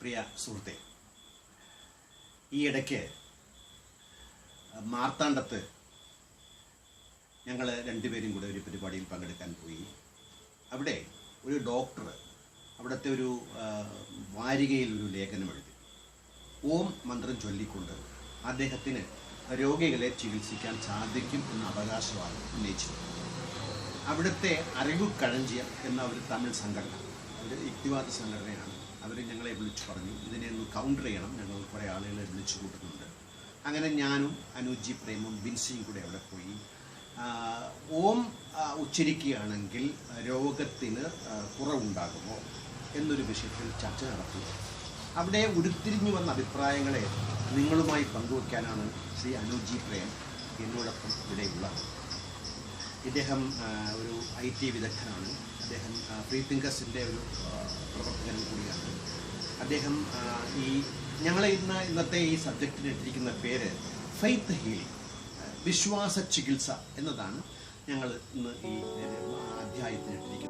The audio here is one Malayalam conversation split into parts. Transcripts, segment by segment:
പ്രിയ സുഹൃത്തെ, ഈ ഇടയ്ക്ക് മാർത്താണ്ഡത്ത് ഞങ്ങൾ രണ്ടുപേരും കൂടെ ഒരു പരിപാടിയിൽ പങ്കെടുക്കാൻ പോയി. അവിടെ ഒരു ഡോക്ടർ അവിടുത്തെ ഒരു വാരികയിൽ ഒരു ലേഖനം എഴുതി. ഓം മന്ത്രം ചൊല്ലിക്കൊണ്ട് അദ്ദേഹത്തിന് രോഗികളെ ചികിത്സിക്കാൻ സാധിക്കും എന്ന അവകാശവാദം ഉന്നയിച്ചു. അവിടുത്തെ അറിവ് കളഞ്ചിയം എന്ന ഒരു തമിഴ് സംഘടന, ഒരു യുക്തിവാദ സംഘടനയാണ്. അവർ ഞങ്ങളെ വിളിച്ചു പറഞ്ഞു, ഇതിനെ ഒന്ന് കൗണ്ടർ ചെയ്യണം, ഞങ്ങൾ കുറേ ആളുകളെ വിളിച്ചു കൂട്ടുന്നുണ്ട്. അങ്ങനെ ഞാനും അനുജി പ്രേമും ബിൻസിയും കൂടെ അവിടെ പോയി. ഓം ഉച്ചരിക്കുകയാണെങ്കിൽ രോഗത്തിന് കുറവുണ്ടാകുമോ എന്നൊരു വിഷയത്തിൽ ചർച്ച നടത്തി. അവിടെ ഉരുത്തിരിഞ്ഞു വന്ന അഭിപ്രായങ്ങളെ നിങ്ങളുമായി പങ്കുവയ്ക്കാനാണ് ശ്രീ അനുജി പ്രേം എന്നോടൊപ്പം ഇവിടെയുള്ളത്. ഇദ്ദേഹം ഒരു IT വിദഗ്ധനാണ്. അദ്ദേഹം ഫ്രീ തിങ്കേഴ്സിൻ്റെ ഒരു പ്രവർത്തകനും കൂടിയാണ്. അദ്ദേഹം ഇന്നത്തെ ഈ സബ്ജക്റ്റിന് ഇട്ടിരിക്കുന്ന പേര് ഫെയ്ത്ത് ഹീലിംഗ്, വിശ്വാസ ചികിത്സ എന്നതാണ് ഞങ്ങൾ ഇന്ന് ഈ അധ്യായത്തിന് ഇട്ടിരിക്കുന്നത്.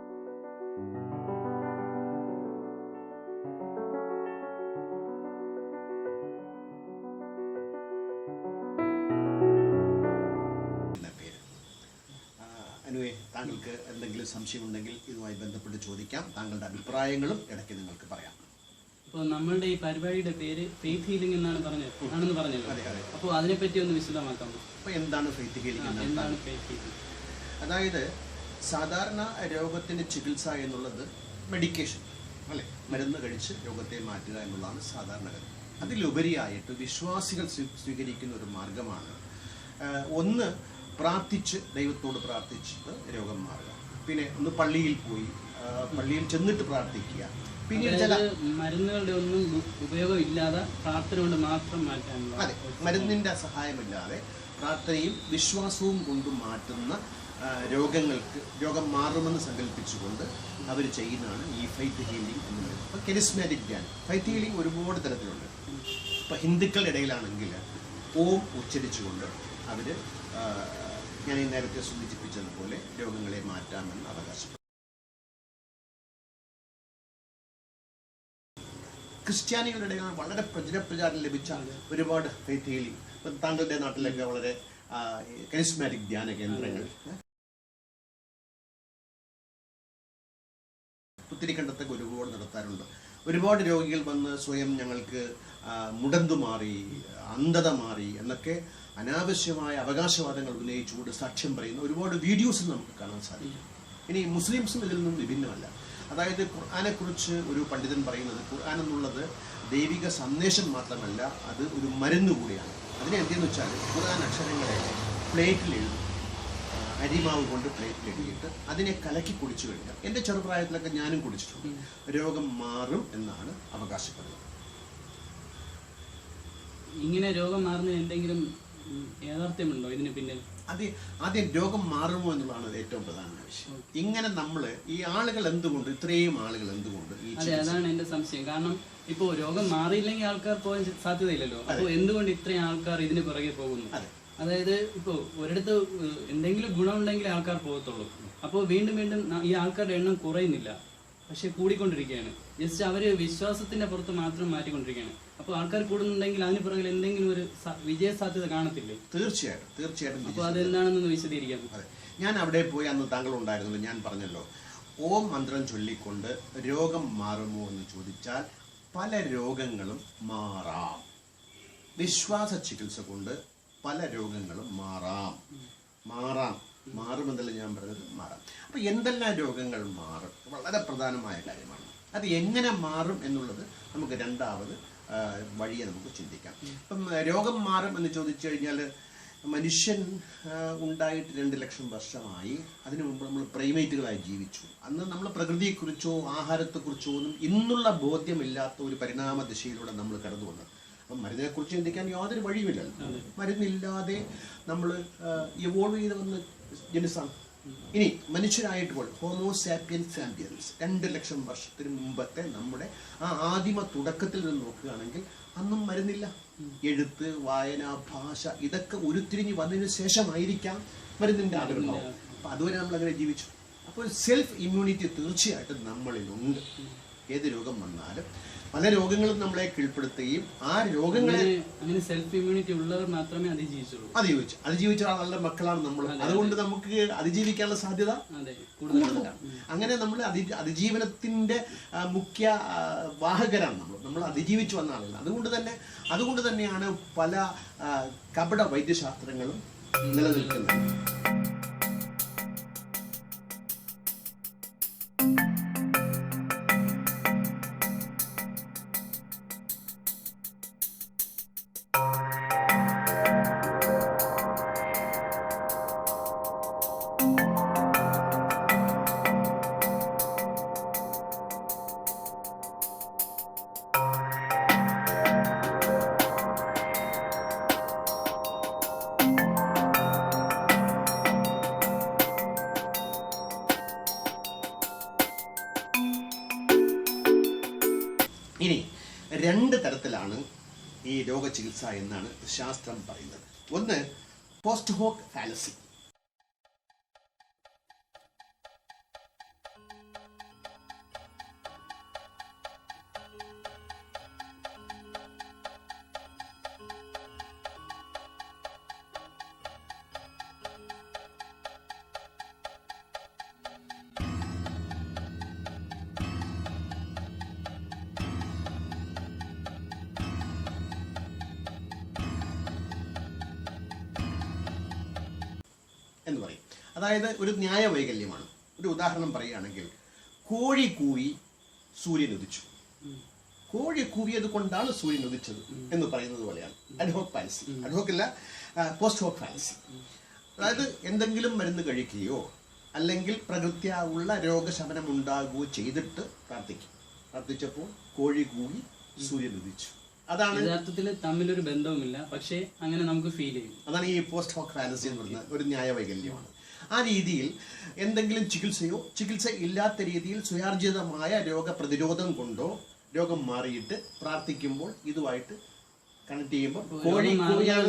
താങ്കൾക്ക് എന്തെങ്കിലും സംശയമുണ്ടെങ്കിൽ ഇതുമായി ബന്ധപ്പെട്ട് ചോദിക്കാം. താങ്കളുടെ അഭിപ്രായങ്ങളും ഇടയ്ക്ക് നിങ്ങൾക്ക് പറയാം. അപ്പോൾ നമ്മളുടെ ഈ പരിപാടിയുടെ പേര് ഫെയ്ത്ത് ഹീലിംഗ് ആണെന്ന് പറഞ്ഞല്ലോ. അപ്പോൾ അതിനെപ്പറ്റി ഒന്ന് വിശദമാക്കാം. അപ്പോൾ എന്താണ് ഫെയ്ത്ത് ഹീലിംഗ്? അതായത് സാധാരണ രോഗത്തിന് ചികിത്സ എന്നുള്ളത് മെഡിക്കേഷൻ അല്ലേ, മരുന്ന് കഴിച്ച് രോഗത്തെ മാറ്റുക എന്നുള്ളതാണ് സാധാരണഗതി. അതിലുപരിയായിട്ട് വിശ്വാസികൾ സ്വീകരിക്കുന്ന ഒരു മാർഗമാണ് ഒന്ന് പ്രാർത്ഥിച്ച്, ദൈവത്തോട് പ്രാർത്ഥിച്ചിട്ട് രോഗം മാറുക. പിന്നെ ഒന്ന് പള്ളിയിൽ ചെന്നിട്ട് പ്രാർത്ഥിക്കുക. പിന്നീട് ചില മരുന്നുകളുടെ ഒന്നും ഉപയോഗം ഇല്ലാതെ പ്രാർത്ഥന കൊണ്ട് മാത്രം മാറ്റാനുള്ള, അതെ, മരുന്നിന്റെ സഹായമില്ലാതെ പ്രാർത്ഥനയും വിശ്വാസവും കൊണ്ട് മാറ്റുന്ന രോഗം മാറുമെന്ന് സങ്കല്പിച്ചുകൊണ്ട് അവർ ചെയ്യുന്നതാണ് ഈ ഫെയ്ത്ത് ഹീലിംഗ് എന്ന് പറയുന്നത്. അപ്പോൾ കെരിസ്മാറ്റിക് ധ്യാനം, ഫെയ്ത്ത് ഹീലിംഗ് ഒരുപാട് തരത്തിലുണ്ട്. ഇപ്പം ഹിന്ദുക്കളുടെ ഇടയിലാണെങ്കിൽ ഓം ഉച്ചരിച്ചുകൊണ്ട് അവർ ഞാൻ ഈ നേരത്തെ സൂചിപ്പിച്ചതുപോലെ രോഗങ്ങളെ മാറ്റാമെന്ന് അവകാശപ്പെടും. ക്രിസ്ത്യാനികളുടെ ഇടയിൽ വളരെ പ്രചാരം ലഭിച്ച ഒരുപാട് ഫെയ്ത്ത് ഹീലിംഗ്, ഇപ്പം താങ്കളുടെ നാട്ടിലൊക്കെ വളരെ കരിസ്മാറ്റിക് ധ്യാന കേന്ദ്രങ്ങൾ പുത്തിരിക്കണ്ടത്തൊക്കെ ഒരുപാട് നടത്താറുണ്ട്. ഒരുപാട് രോഗികൾ വന്ന് സ്വയം ഞങ്ങൾക്ക് മുടന്തു മാറി, അന്ധത മാറി എന്നൊക്കെ അനാവശ്യമായ അവകാശവാദങ്ങൾ ഉന്നയിച്ചുകൊണ്ട് സാക്ഷ്യം പറയുന്ന ഒരുപാട് വീഡിയോസ് നമുക്ക് കാണാൻ സാധിക്കും. ഇനി മുസ്ലിംസും ഇതിൽ നിന്നും വിഭിന്നമല്ല. അതായത് ഖുർആനെക്കുറിച്ച് ഒരു പണ്ഡിതൻ പറയുന്നത്, ഖുർആൻ എന്നുള്ളത് ദൈവിക സന്ദേശം മാത്രമല്ല, അത് ഒരു മരുന്ന് കൂടിയാണ്. അതിനെ എന്തെന്ന് വെച്ചാൽ ഖുർആൻ അക്ഷരങ്ങളെ പ്ലേറ്റിൽ എഴുതും, അരിമാവ് കൊണ്ട് പ്ലേറ്റിൽ എഴുതിയിട്ട് അതിനെ കലക്കി കുടിച്ചു കഴിഞ്ഞാൽ, എൻ്റെ ചെറുപ്രായത്തിലൊക്കെ ഞാനും കുടിച്ചിട്ടുണ്ട്, രോഗം മാറും എന്നാണ് അവകാശപ്പെടുന്നത്. ഇങ്ങനെ രോഗം മാറുന്നതിന് എന്തെങ്കിലും യാഥാർത്ഥ്യമുണ്ടോ ഇതിന് പിന്നിൽ? ആദ്യം രോഗം മാറുമോ എന്നുള്ളതാണ് ഏറ്റവും പ്രധാനമായ വിഷയം. ഇങ്ങനെ ഈ ആളുകൾ എന്തുകൊണ്ട്, ഇത്രയും ആളുകൾ എന്തുകൊണ്ട്? അതാണ് എന്റെ സംശയം. കാരണം ഇപ്പോ രോഗം മാറിയില്ലെങ്കിൽ ആൾക്കാർ പോകാൻ സാധ്യതയില്ലല്ലോ. അപ്പോൾ എന്തുകൊണ്ട് ഇത്രയും ആൾക്കാർ ഇതിന് പുറകെ പോകുന്നു? അതായത് ഇപ്പോൾ ഒരിടത്ത് എന്തെങ്കിലും ഗുണമുണ്ടെങ്കിൽ ആൾക്കാർ പോകത്തുള്ളൂ. അപ്പോൾ വീണ്ടും വീണ്ടും ഈ ആൾക്കാരുടെ എണ്ണം കുറയുന്നില്ല, പക്ഷെ കൂടിക്കൊണ്ടിരിക്കുകയാണ്. ജസ്റ്റ് അവര് വിശ്വാസത്തിന്റെ പുറത്ത് മാത്രം മാറ്റിക്കൊണ്ടിരിക്കുകയാണ്. അപ്പോൾ ആൾക്കാർ കൂടുന്നുണ്ടെങ്കിൽ അതിന് പുറകിൽ എന്തെങ്കിലും ഒരു വിജയ സാധ്യത കാണത്തില്ലേ? തീർച്ചയായിട്ടും. അപ്പോൾ അതെന്താണെന്നൊന്ന് വിശദീകരിക്കാം. ഞാൻ അവിടെ പോയി, അന്ന് താങ്കൾ ഉണ്ടായിരുന്നല്ലോ, ഞാൻ പറഞ്ഞല്ലോ, ഓം മന്ത്രം ചൊല്ലിക്കൊണ്ട് രോഗം മാറുമോ എന്ന് ചോദിച്ചാൽ പല രോഗങ്ങളും മാറാം. വിശ്വാസ ചികിത്സ കൊണ്ട് പല രോഗങ്ങളും മാറുമെന്നല്ല ഞാൻ പറഞ്ഞത്, മാറാം. അപ്പോൾ എന്തെല്ലാം രോഗങ്ങൾ മാറും വളരെ പ്രധാനമായ കാര്യമാണ്. അത് എങ്ങനെ മാറും എന്നുള്ളത് നമുക്ക് രണ്ടാമത് വഴിയെ നമുക്ക് ചിന്തിക്കാം. ഇപ്പം രോഗം മാറും എന്ന് ചോദിച്ചു കഴിഞ്ഞാൽ, മനുഷ്യൻ ഉണ്ടായിട്ട് 2 ലക്ഷം വർഷമായി. അതിനു മുമ്പ് നമ്മൾ പ്രൈമേറ്റുകളായി ജീവിച്ചു. അന്ന് നമ്മൾ പ്രകൃതിയെക്കുറിച്ചോ ആഹാരത്തെക്കുറിച്ചോ ഒന്നും ഇന്നുള്ള ബോധ്യമില്ലാത്ത ഒരു പരിണാമ ദിശയിലൂടെ നമ്മൾ കടന്നു വന്നത്. അപ്പം മരുന്നിനെക്കുറിച്ച് ചിന്തിക്കാൻ യാതൊരു വഴിയുമില്ലല്ലോ. മരുന്നില്ലാതെ നമ്മൾ ഇവോൾവ് ചെയ്ത് വന്ന ജനുസാണ്. ഇനി മനുഷ്യരായിട്ട് ഹോമോസാപ്പിയൻസ് 2 ലക്ഷം വർഷത്തിന് മുമ്പത്തെ നമ്മുടെ ആദിമ തുടക്കത്തിൽ നിന്ന് നോക്കുകയാണെങ്കിൽ അന്നും മരുന്നില്ല. എഴുത്ത്, വായന, ഭാഷ ഇതൊക്കെ ഉരുത്തിരിഞ്ഞ് വന്നതിന് ശേഷമായിരിക്കാം മരുന്നിൻ്റെ ആവിർഭാവം. അപ്പം അതുവരെ നമ്മൾ അങ്ങനെ ജീവിച്ചു. അപ്പോൾ സെൽഫ് ഇമ്മ്യൂണിറ്റി തീർച്ചയായിട്ടും നമ്മളിലുണ്ട്. ഏത് രോഗം വന്നാലും പല രോഗങ്ങളും നമ്മളെ കീഴ്പ്പെടുത്തുകയും ആ രോഗങ്ങളെ അങ്ങനെ സെൽഫ് ഇമ്മ്യൂണിറ്റി ഉള്ളവർ മാത്രമേ അതിജീവിച്ചുള്ളൂ. അതിജീവിച്ച ആളുടെ മക്കളാണ് നമ്മൾ. അതുകൊണ്ട് നമുക്ക് അതിജീവിക്കാനുള്ള സാധ്യത കൂടുതലാണ്. അങ്ങനെ നമ്മൾ അതിജീവനത്തിന്റെ മുഖ്യ വാഹകരാണ് നമ്മൾ അതിജീവിച്ചു വന്ന ആളുകൾ. അതുകൊണ്ട് തന്നെയാണ് പല കപട വൈദ്യശാസ്ത്രങ്ങളും നിലനിൽക്കുന്നത്. ഇനി 2 തരത്തിലാണ് ഈ രോഗചികിത്സ എന്നാണ് ശാസ്ത്രം പറയുന്നത്. ഒന്ന് പോസ്റ്റ് ഹോക് ഫാലസി. എന്ന് പറയും. അതായത് ഒരു ന്യായ വൈകല്യമാണ്. ഒരു ഉദാഹരണം പറയുകയാണെങ്കിൽ, കോഴി കൂവി സൂര്യൻ ഉദിച്ചു. കോഴി കൂവിയത് കൊണ്ടാണ് സൂര്യൻ ഉദിച്ചത് എന്ന് പറയുന്നത് പോലെയാണ് അഡ്ഹോക് ഫാലസി. അഡ്ഹോക് അല്ല, പോസ്റ്റ് ഹോക് ഫാലസി. അതായത് എന്തെങ്കിലും മരുന്ന് കഴിക്കുകയോ അല്ലെങ്കിൽ പ്രകൃത്യാ ഉള്ള രോഗശമനം ഉണ്ടാകുകയോ ചെയ്തിട്ട് പ്രാർത്ഥിച്ചപ്പോൾ കോഴി കൂവി സൂര്യൻ ഉദിച്ചു. അതാണ് യഥാർത്ഥത്തിൽ തമ്മിലൊരു ബന്ധവുമില്ല, പക്ഷേ അങ്ങനെ നമുക്ക് ഫീൽ ചെയ്യും. അതാണ് ഈ പോസ്റ്റ് ഹോക് ഫാലസി എന്ന് പറയുന്നത്. ഒരു ന്യായ വൈകല്യമാണ്. ആ രീതിയിൽ എന്തെങ്കിലും ചികിത്സ ഇല്ലാത്ത രീതിയിൽ സ്വയാർജിതമായ രോഗപ്രതിരോധം കൊണ്ടോ രോഗം മാറിയിട്ട് പ്രാർത്ഥിക്കുമ്പോൾ ഇതുമായിട്ട് കണക്ട് ചെയ്യുമ്പോൾ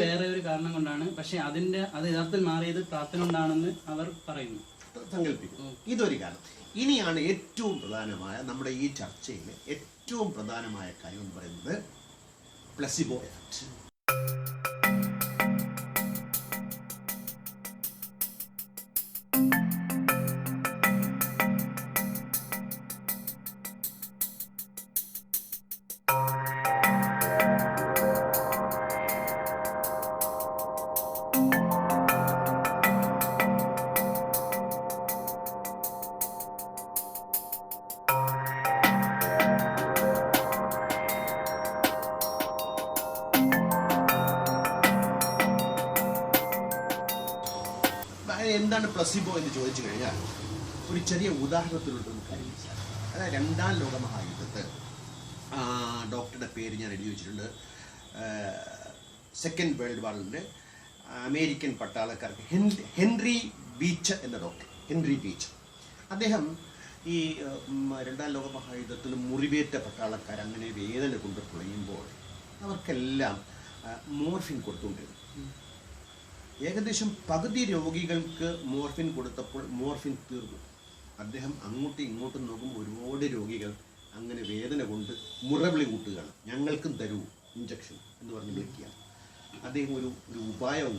വേറെ ഒരു കാരണം കൊണ്ടാണ്, പക്ഷെ അത് യഥാർത്ഥത്തിൽ മാറിയത് പ്രാർത്ഥന കൊണ്ടാണെന്ന് അവർ പറയുന്നു, സങ്കല്പിക്കുന്നു. ഇതൊരു കാരണം. ഇനിയാണ് ഏറ്റവും പ്രധാനമായ നമ്മുടെ ഈ ചർച്ചയിലെ ഏറ്റവും പ്രധാനമായ കാര്യം എന്ന് പറയുന്നത് പ്ലസിബോ എഫക്റ്റ്. എന്താണ് പ്ലസിബോ എന്ന് ചോദിച്ചു കഴിഞ്ഞാൽ ഒരു ചെറിയ ഉദാഹരണത്തിലുള്ള കാര്യം മനസ്സിലാക്കാം. അതായത് 2ാം ലോക മഹായുദ്ധത്തിൽ ഡോക്ടറുടെ പേര് ഞാൻ എഴുതി വെച്ചിട്ടുണ്ട്. സെക്കൻഡ് വേൾഡ് വാറിൻ്റെ അമേരിക്കൻ പട്ടാളക്കാർക്ക് ഹെൻറി ബീച്ച് എന്ന ഡോക്ടർ, ഹെൻറി ബീച്ച്. അദ്ദേഹം ഈ 2ാം ലോക മഹായുദ്ധത്തിൽ മുറിവേറ്റ പട്ടാളക്കാർ അങ്ങനെ വേദന കൊണ്ട് പൊളയുമ്പോൾ അവർക്കെല്ലാം മോർഫിൻ കൊടുത്തുകൊണ്ടിരുന്നു. ഏകദേശം പകുതി രോഗികൾക്ക് മോർഫിൻ കൊടുത്തപ്പോൾ മോർഫിൻ തീർന്നു. അദ്ദേഹം അങ്ങോട്ടും ഇങ്ങോട്ടും നോക്കുമ്പോൾ ഒരുപാട് രോഗികൾ അങ്ങനെ വേദന കൊണ്ട് മുറവിളി കൂട്ടുകയാണ്. ഞങ്ങൾക്കും തരൂ ഇഞ്ചക്ഷൻ എന്ന് പറഞ്ഞ് വിളിക്കുകയാണ്. അദ്ദേഹം ഒരു ഉപായം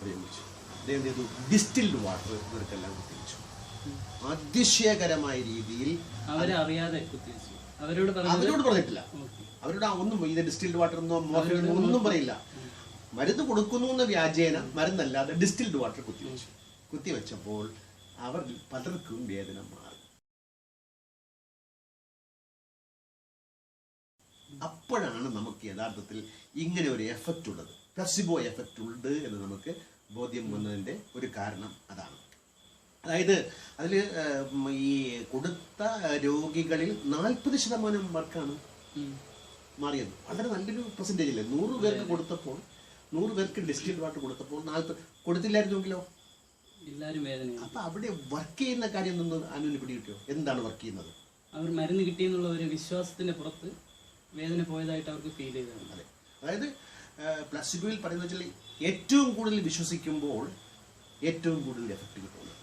പ്രയോഗിച്ചു. അദ്ദേഹം ചെയ്തു, ഡിസ്റ്റിൽഡ് വാട്ടർ ഇവർക്കെല്ലാം കുത്തിവെച്ചു. അതിശയകരമായ രീതിയിൽ അവരോട് പറഞ്ഞിട്ടില്ല. അവരോട് ഒന്നും ഇത് ഡിസ്റ്റിൽഡ് വാട്ടർ എന്നോ മോർഫിൻ ഒന്നും പറയില്ല. മരുന്ന് കൊടുക്കുന്നു എന്ന വ്യാജേന മരുന്നല്ലാതെ ഡിസ്റ്റിൽഡ് വാട്ടർ കുത്തിവെച്ചപ്പോൾ അവർ പലർക്കും വേദന മാറി. അപ്പോഴാണ് നമുക്ക് യഥാർത്ഥത്തിൽ ഇങ്ങനെ ഒരു എഫക്റ്റ് ഉള്ളത്, പ്ലസിബോ എഫക്റ്റ് ഉണ്ട് എന്ന് നമുക്ക് ബോധ്യം വന്നതിൻ്റെ ഒരു കാരണം അതാണ്. അതായത് അതിൽ ഈ കൊടുത്ത രോഗികളിൽ 40% പേർക്കാണ് മാറിയത്. വളരെ നല്ലൊരു പെർസെൻറ്റേജ് അല്ലേ. 100 പേർക്ക് കൊടുത്തപ്പോൾ 100 പേർക്ക് ഡിസ്റ്റിൽഡ് വാട്ടർ കൊടുത്തപ്പോൾ 40 കൊടുത്തില്ലായിരുന്നെങ്കിലോ എല്ലാവരും വേദന. അപ്പൊ അവിടെ വർക്ക് ചെയ്യുന്ന കാര്യം നിന്ന് അനുവിന് പിടി കിട്ടിയോ? എന്താണ് വർക്ക് ചെയ്യുന്നത്? അവർ മരുന്ന് കിട്ടിയെന്നുള്ള ഒരു വിശ്വാസത്തിന്റെ പുറത്ത് വേദന പോയതായിട്ട് അവർക്ക് ഫീൽ ചെയ്തതാണ്. അതെ, അതായത് പ്ലസിബോയിൽ പറയുന്നത് വെച്ചാൽ ഏറ്റവും കൂടുതൽ വിശ്വസിക്കുമ്പോൾ ഏറ്റവും കൂടുതൽ എഫക്റ്റ് കിട്ടുള്ളൂ.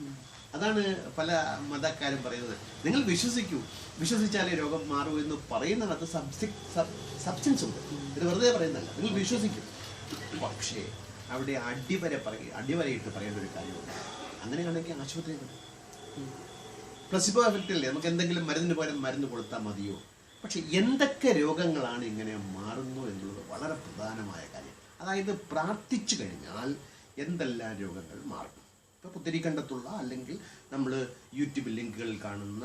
അതാണ് പല മതക്കാരും പറയുന്നത്. നിങ്ങൾ വിശ്വസിക്കൂ, വിശ്വസിച്ചാലേ രോഗം മാറൂ എന്ന് പറയുന്നതിനകത്ത് സബ്സ്റ്റൻസ് ഉണ്ട്. ഇത് വെറുതെ പറയുന്നതല്ല, നിങ്ങൾ വിശ്വസിക്കും. പക്ഷേ അവിടെ അടിവരയിട്ട് പറയേണ്ട ഒരു കാര്യമുണ്ട്. അങ്ങനെയാണെങ്കിൽ ആശുപത്രിയിൽ പ്ലസിബോ എഫക്റ്റ് അല്ലേ, നമുക്ക് എന്തെങ്കിലും മരുന്നിന് പകരം മരുന്ന് കൊടുത്താൽ മതിയോ? പക്ഷെ എന്തൊക്കെ രോഗങ്ങളാണ് ഇങ്ങനെ മാറുന്നു എന്നുള്ളത് വളരെ പ്രധാനമായ കാര്യം. അതായത് പ്രാർത്ഥിച്ചു കഴിഞ്ഞാൽ എന്തെല്ലാം രോഗങ്ങൾ മാറും. ഇപ്പോൾ പുത്തരിക്കണ്ടത്തുള്ള അല്ലെങ്കിൽ നമ്മൾ യൂട്യൂബ് ലിങ്കുകളിൽ കാണുന്ന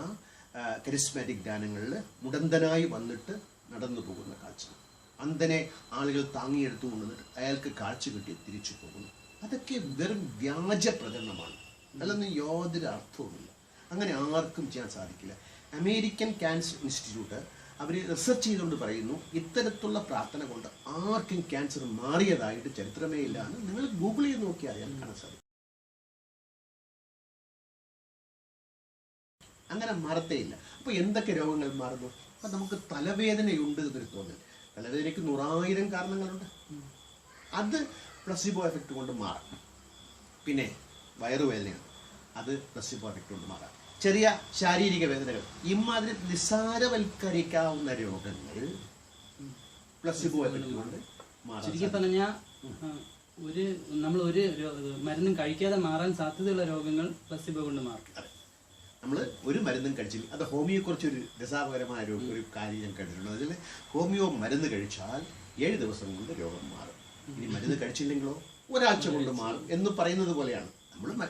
കരിസ്മാറ്റിക് ഗാനങ്ങളിൽ മുടന്തനായി വന്നിട്ട് നടന്നു പോകുന്ന കാഴ്ച, അന്ധനെ ആളുകൾ താങ്ങിയെടുത്തു കൊണ്ടുവന്നിട്ട് അയാൾക്ക് കാഴ്ച കിട്ടി തിരിച്ചു പോകുന്നു. അതൊക്കെ വെറും വ്യാജ പ്രചരണമാണ്. അതിലൊന്നും യാതൊരു അർത്ഥവുമില്ല. അങ്ങനെ ആർക്കും ചെയ്യാൻ സാധിക്കില്ല. അമേരിക്കൻ ക്യാൻസർ ഇൻസ്റ്റിറ്റ്യൂട്ട് അവർ റിസർച്ച് ചെയ്തുകൊണ്ട് പറയുന്നു, ഇത്തരത്തിലുള്ള പ്രാർത്ഥന കൊണ്ട് ആർക്കും ക്യാൻസർ മാറിയതായിട്ട് ചരിത്രമേ ഇല്ല എന്ന്. നിങ്ങൾ ഗൂഗിൾ ചെയ്ത് നോക്കിയാൽ അറിയാൻ കാണാൻ സാധിക്കും. അങ്ങനെ മാറത്തേയില്ല. അപ്പോൾ എന്തൊക്കെ രോഗങ്ങൾ മാറുന്നു? അപ്പം നമുക്ക് തലവേദനയുണ്ട് എന്നൊരു തോന്നൽ. തലവേദനയ്ക്ക് 100,000 കാരണങ്ങളുണ്ട്. അത് പ്ലസിബോ എഫക്റ്റ് കൊണ്ട് മാറാം. പിന്നെ വയറുവേദനയാണ്, അത് പ്ലസിബോ എഫക്റ്റ് കൊണ്ട് മാറാം. ചെറിയ ശാരീരിക വേദനകൾ, ഇമാതിരി നിസ്സാരവൽക്കരിക്കാവുന്ന രോഗങ്ങൾ പ്ലസിബോ എഫക്റ്റ് കൊണ്ട് മാറാം. ശരിക്കും പറഞ്ഞാൽ നമ്മൾ ഒരു മരുന്നും കഴിക്കാതെ മാറാൻ സാധ്യതയുള്ള രോഗങ്ങൾ പ്ലസിബോ കൊണ്ട് മാറും. നമ്മൾ ഒരു മരുന്നും കഴിച്ചില്ല. അത് ഹോമിയോയെക്കുറിച്ച് ഒരു രസാപകരമായ ഒരു കാര്യം ഞാൻ കണ്ടിട്ടുണ്ട്. അതിൽ ഹോമിയോ മരുന്ന് കഴിച്ചാൽ 7 ദിവസം കൊണ്ട് രോഗം മാറും. ഇനി മരുന്ന് കഴിച്ചില്ലെങ്കിലോ ഒരാഴ്ച കൊണ്ട് മാറും എന്ന് പറയുന്നത് പോലെയാണ്.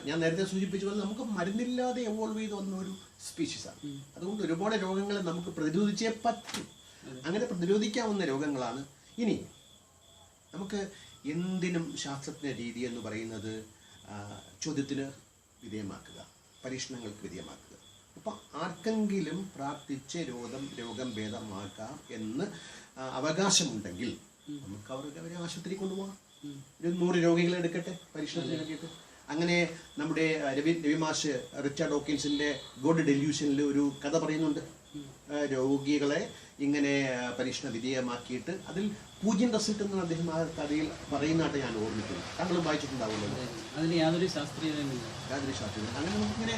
ഞാൻ നേരത്തെ സൂചിപ്പിച്ച പോലെ നമുക്ക് മരുന്നില്ലാതെ എവോൾവ് ചെയ്ത് വന്ന ഒരു സ്പീഷീസാണ്. അതുകൊണ്ട് ഒരുപാട് രോഗങ്ങളെ നമുക്ക് പ്രതിരോധിച്ചേ പറ്റും. അങ്ങനെ പ്രതിരോധിക്കാവുന്ന രോഗങ്ങളാണ്. ഇനി നമുക്ക് എന്തിനും ശാസ്ത്രജ്ഞ രീതി എന്ന് പറയുന്നത് ചോദ്യത്തിന് വിധേയമാക്കുക, പരീക്ഷണങ്ങൾക്ക് വിധേയമാക്കുക. അപ്പം ആർക്കെങ്കിലും പ്രാർത്ഥിച്ച് രോഗം ഭേദമാക്കാം എന്ന് അവകാശമുണ്ടെങ്കിൽ നമുക്ക് അവരെ ആശുപത്രി കൊണ്ടുപോകാം. ഒരു 100 രോഗികളെ എടുക്കട്ടെ പരീക്ഷണത്തിന് വേണ്ടിയിട്ട്. അങ്ങനെ നമ്മുടെ രവിമാഷ് റിച്ചാർഡ് ഡോക്കിൻസിന്റെ ഗോഡ് ഡെല്യൂഷനിൽ ഒരു കഥ പറയുന്നുണ്ട്. രോഗികളെ ഇങ്ങനെ പരീക്ഷണ വിധേയമാക്കിയിട്ട് അതിൽ 0 റിസൾട്ട് എന്ന് അദ്ദേഹം ആ കഥയിൽ പറയുന്നതായിട്ട് ഞാൻ ഓർമ്മിക്കുന്നു. താങ്കളും വായിച്ചിട്ടുണ്ടാവുമല്ലോ. അതിന് യാതൊരു ശാസ്ത്രീയതയുമില്ല. അങ്ങനെ നമുക്കിങ്ങനെ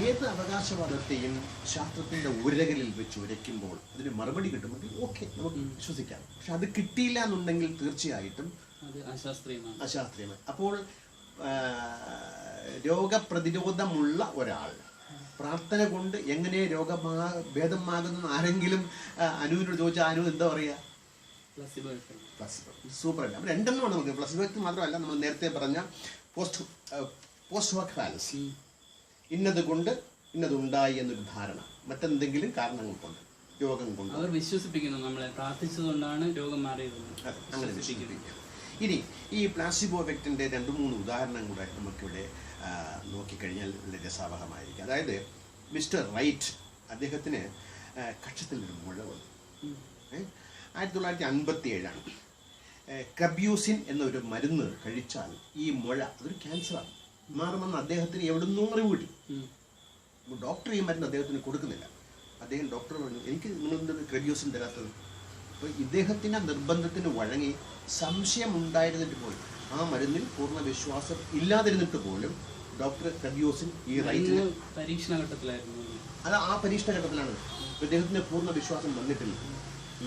ഏത് അവകാശവാദത്തെയും ശാസ്ത്രത്തിന്റെ ഉരകലിൽ വെച്ച് ഉരയ്ക്കുമ്പോൾ അതിന് മറുപടി കിട്ടുമെങ്കിൽ ഓക്കെ, നമുക്ക് വിശ്വസിക്കാം. പക്ഷെ അത് കിട്ടിയില്ല എന്നുണ്ടെങ്കിൽ തീർച്ചയായിട്ടും അത് അശാസ്ത്രീയമായി. അപ്പോൾ രോഗപ്രതിരോധമുള്ള ഒരാൾ പ്രാർത്ഥന കൊണ്ട് എങ്ങനെ ഭേദമാകുന്ന ആരെങ്കിലും അനുവിനോട് ചോദിച്ചാൽ അനു എന്താ പറയുക? സൂപ്പർ. അപ്പം 2 നമുക്ക് പ്ലസിബോ എഫക്റ്റ് മാത്രമല്ല, നമ്മൾ നേരത്തെ പറഞ്ഞ പോസ്റ്റ് ഹോക് ഫാലസി, ഇന്നത് കൊണ്ട് ഇന്നതുണ്ടായി എന്നൊരു ധാരണ, മറ്റെന്തെങ്കിലും കാരണങ്ങൾ കൊണ്ട് രോഗം കൊണ്ട് അവർ വിശ്വസിപ്പിക്കുന്നു നമ്മളെ പ്രാർത്ഥിച്ചതുകൊണ്ടാണ് രോഗം മാറിയത്. അങ്ങനെ വിശ്വസിപ്പിക്കുക. ഇനി ഈ പ്ലാസിബോ എഫക്റ്റിന്റെ 2-3 ഉദാഹരണം കൂടെ നമുക്കിവിടെ നോക്കിക്കഴിഞ്ഞാൽ വളരെ രസാവഹമായിരിക്കും. അതായത് മിസ്റ്റർ റൈറ്റ്, അദ്ദേഹത്തിന് കക്ഷത്തിലൊരു മുഴ വന്നു. 1957 ക്രബ്യൂസിൻ എന്നൊരു മരുന്ന് കഴിച്ചാൽ ഈ മുഴ, അതൊരു ക്യാൻസറാണ്, മാറുമെന്ന് അദ്ദേഹത്തിന് എവിടുന്നും അറിവ് കിട്ടി. ഡോക്ടർ ഈ മരുന്ന് അദ്ദേഹത്തിന് കൊടുക്കുന്നില്ല. ഡോക്ടർ പറഞ്ഞു, എനിക്ക് നിങ്ങളെന്ത് ക്രബ്യൂസിൻ തരാത്തത്? അപ്പോൾ ഇദ്ദേഹത്തിൻ്റെ നിർബന്ധത്തിന് വഴങ്ങി സംശയമുണ്ടായിരുന്നിട്ട് പോലും, ആ മരുന്നിൽ പൂർണ്ണ വിശ്വാസം ഇല്ലാതിരുന്നിട്ട് പോലും ഡോക്ടർ ക്രബ്യൂസിൻ ഈ റൈറ്റിന് പരീക്ഷണഘട്ടത്തിലായിരുന്നു. അത് ആ പരീക്ഷണഘട്ടത്തിലാണ്. ഇദ്ദേഹത്തിന് പൂർണ്ണ വിശ്വാസം വന്നിട്ടില്ല.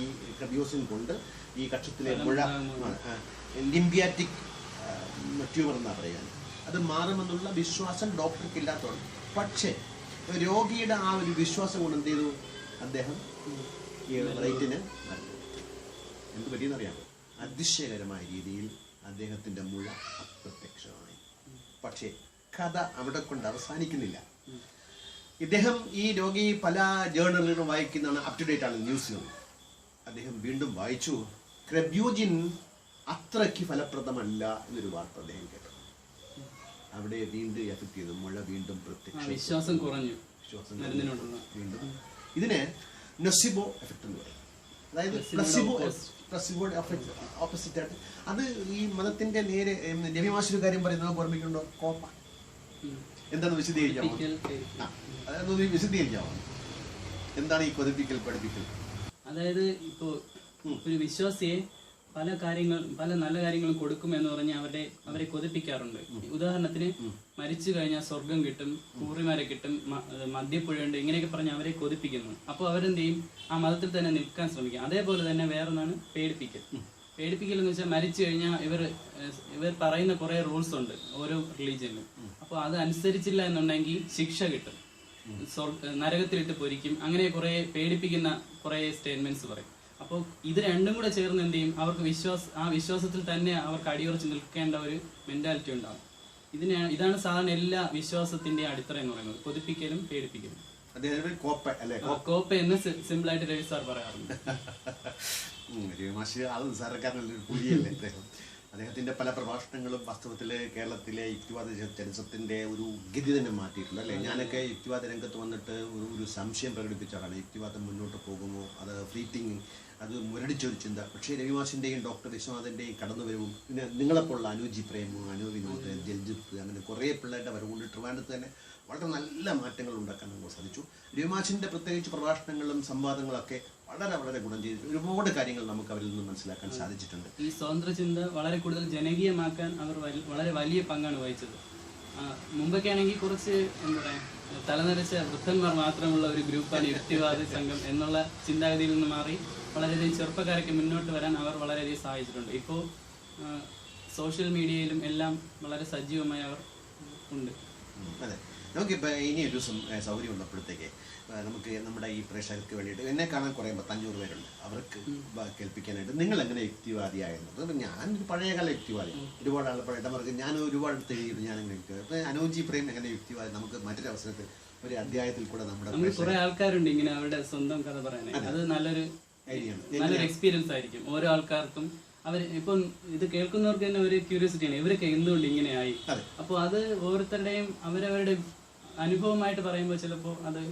ഈ ക്രബ്യൂസിൻ കൊണ്ട് ഈ കക്ഷത്തിലെ മുഴ, ലിംബിയാറ്റിക് ട്യൂമർ എന്നാ പറയുക, അത് മാറുമെന്നുള്ള വിശ്വാസം ഡോക്ടർക്ക് ഇല്ലാത്തതാണ്. പക്ഷേ രോഗിയുടെ ആ ഒരു വിശ്വാസം കൊണ്ട് എന്ത് ചെയ്തു? അദ്ദേഹം ഈ റൈറ്റിന് എന്ത് പറ്റിയെന്നറിയാമോ? അതിശയകരമായ രീതിയിൽ അദ്ദേഹത്തിൻ്റെ മുഴ അപ്രത്യക്ഷമായി. പക്ഷേ കഥ അവിടെ കൊണ്ട് അവസാനിക്കുന്നില്ല. ഇദ്ദേഹം ഈ രോഗി പല ജേർണലുകളും വായിക്കുന്നതാണ്, അപ് ടു ഡേറ്റ് ആണ് ന്യൂസുകൾ. അദ്ദേഹം വീണ്ടും വായിച്ചു, ക്രബ്യൂജിൻ അത്രയ്ക്ക് ഫലപ്രദമല്ല എന്നൊരു വാർത്ത അദ്ദേഹം കേട്ടു. അവിടെ വീണ്ടും എഫക്ട് ചെയ്തു, മുഴ വീണ്ടും വിശ്വാസം കുറഞ്ഞു. വീണ്ടും ഇതിന് നൊസിബോ എഫക്ട് എന്ന് പറയും. അതായത് പ്ലസിബോയുടെ ഓപ്പോസിറ്റ് ആയിട്ട്. അത് ഈ മതത്തിന്റെ നേരെ രവിമാഷൊരു കാര്യം പറയുന്നത് ഓർമ്മിക്കുന്നുണ്ടോ? കോപ്പ എന്താണെന്ന് വിശദീകരിക്കാമോ? അതൊന്ന് വിശദീകരിക്കാമോ? എന്താണ് ഈ കൊതിപ്പിക്കൽ പഠിപ്പിക്കൽ? അതായത് ഇപ്പോ ഒരു വിശ്വാസിയെ പല നല്ല കാര്യങ്ങളും കൊടുക്കും എന്ന് പറഞ്ഞ് അവരെ കൊതിപ്പിക്കാറുണ്ട്. ഉദാഹരണത്തിന് മരിച്ചു കഴിഞ്ഞാൽ സ്വർഗം കിട്ടും, കൂറിമാരെ കിട്ടും, മദ്യപ്പുഴയുണ്ട്, ഇങ്ങനെയൊക്കെ പറഞ്ഞ് അവരെ കൊതിപ്പിക്കുന്നു. അപ്പോൾ അവരെന്ത് ചെയ്യും? ആ മതത്തിൽ തന്നെ നിൽക്കാൻ ശ്രമിക്കും. അതേപോലെ തന്നെ വേറൊന്നാണ് പേടിപ്പിക്കൽ. പേടിപ്പിക്കൽ എന്ന് വെച്ചാൽ മരിച്ചു കഴിഞ്ഞാൽ ഇവർ പറയുന്ന കുറെ റൂൾസ് ഉണ്ട് ഓരോ റിലീജിയനിലും. അപ്പോൾ അത് അനുസരിച്ചില്ല എന്നുണ്ടെങ്കിൽ ശിക്ഷ കിട്ടും, നരകത്തിലിട്ട് പൊരിക്കും, അങ്ങനെ കുറെ പേടിപ്പിക്കുന്ന കുറെ സ്റ്റേറ്റ്മെന്റ്സ് പറയും. അപ്പോൾ ഇത് രണ്ടും കൂടെ ചേർന്ന് എന്ത് ചെയ്യും? അവർക്ക് ആ വിശ്വാസത്തിൽ തന്നെ അവർക്ക് അടിയുറച്ച് നിൽക്കേണ്ട ഒരു മെന്റാലിറ്റി ഉണ്ടാവും. ഇതാണ് സാധാരണ എല്ലാ വിശ്വാസത്തിന്റെ അടിത്തറ എന്ന് പറയുന്നത്, കൊതിപ്പിക്കലും പേടിപ്പിക്കലും. കോപ്പ എന്ന് സിമ്പിൾ ആയിട്ട് രവി സാർ പറയാറുണ്ട്. അദ്ദേഹത്തിന്റെ പല പ്രഭാഷണങ്ങളും വാസ്തവത്തില് കേരളത്തിലെ യുക്തിവാദ ചരിത്രത്തിന്റെ ഒരു ഗതി തന്നെ മാറ്റിയിട്ടുണ്ട് അല്ലേ? ഞാനൊക്കെ യുക്തിവാദ രംഗത്ത് വന്നിട്ട് ഒരു സംശയം പ്രകടിപ്പിച്ചാണ്, യുക്തിവാദം മുന്നോട്ട് പോകുമോ, അത് ഫ്ലീറ്റിംഗ്, അത് മുരടിച്ചൊരു ചിന്ത. പക്ഷേ രവിമാഷിന്റെയും ഡോക്ടർ വിശ്വനാഥന്റെയും കടന്നുവരവും, പിന്നെ നിങ്ങളെപ്പോലുള്ള അനുജി പ്രേമു, അനു വിനോദ്, ജൽജിത്ത്, അങ്ങനെ കുറേ പിള്ളേരുടെ വരവുകൊണ്ട് ട്രിവാൻഡ്രത്ത് തന്നെ വളരെ നല്ല മാറ്റങ്ങൾ ഉണ്ടാക്കാൻ നമുക്ക് സാധിച്ചു. രവിമാഷിന്റെ പ്രത്യേകിച്ച് പ്രഭാഷണങ്ങളും സംവാദങ്ങളൊക്കെ വളരെ വളരെ ഗുണം ചെയ്തിട്ട് ഒരുപാട് കാര്യങ്ങൾ നമുക്ക് അവരിൽ നിന്ന് മനസ്സിലാക്കാൻ സാധിച്ചിട്ടുണ്ട്. ഈ സ്വതന്ത്ര ചിന്ത വളരെ കൂടുതൽ ജനകീയമാക്കാൻ അവർ വളരെ വലിയ പങ്കാണ് വഹിച്ചത്. മുമ്പൊക്കെ ആണെങ്കിൽ കുറച്ച് എന്താ പറയുക, തലനരച്ച വൃദ്ധന്മാർ മാത്രമുള്ള ഒരു ഗ്രൂപ്പാണ് യുക്തിവാദ സംഘം എന്നുള്ള ചിന്താഗതിയിൽ നിന്ന് മാറി വളരെയധികം ചെറുപ്പക്കാരൊക്കെ മുന്നോട്ട് വരാൻ അവർ വളരെയധികം സഹായിച്ചിട്ടുണ്ട്. ഇപ്പോൾ സോഷ്യൽ മീഡിയയിലും എല്ലാം വളരെ സജീവമായി അവർ ഉണ്ട്. അതെ, നമുക്കിപ്പോൾ ഇനി ഒരു സൗകര്യം ഉള്ളപ്പോഴത്തേക്ക് നമുക്ക് നമ്മുടെ ഈ പ്രേക്ഷകർക്ക് വേണ്ടിയിട്ട്, എന്നെ കാണാൻ കുറേ 500 പേരുണ്ട്, അവർക്ക് കേൾപ്പിക്കാനായിട്ട് നിങ്ങൾ എങ്ങനെ യുക്തിവാദിയായിരുന്നത്. ഞാനൊരു പഴയകാല യുക്തിവാദി, ഒരുപാട് ആൾ പഴയമാർക്ക് ഞാൻ ഒരുപാട് തെളിയിട്ടുണ്ട്. ഞാനെങ്ങനെ അനുജി പ്രേം എങ്ങനെ യുക്തിവാദി, നമുക്ക് മറ്റൊരു അവസരത്തിൽ ഒരു അധ്യായത്തിൽ കൂടെ നമ്മുടെ കുറെ ആൾക്കാരുണ്ട് ഇങ്ങനെ അവരുടെ സ്വന്തം കഥ പറയാനായിട്ട്. അത് നല്ലൊരു എക്സ്പീരിയൻസ് ആയിരിക്കും ഓരോ ആൾക്കാർക്കും. ഇപ്പം ഇത് കേൾക്കുന്നവർക്ക് തന്നെ ഒരു ക്യൂരിയോസിറ്റിയാണ്, ഇവരൊക്കെ എന്തുകൊണ്ട് ഇങ്ങനെയായി. അപ്പോൾ അത് ഓരോരുത്തരുടെയും അവരവരുടെ അനുഭവമായിട്ട് പറയുമ്പോൾ ചിലപ്പോൾ അത്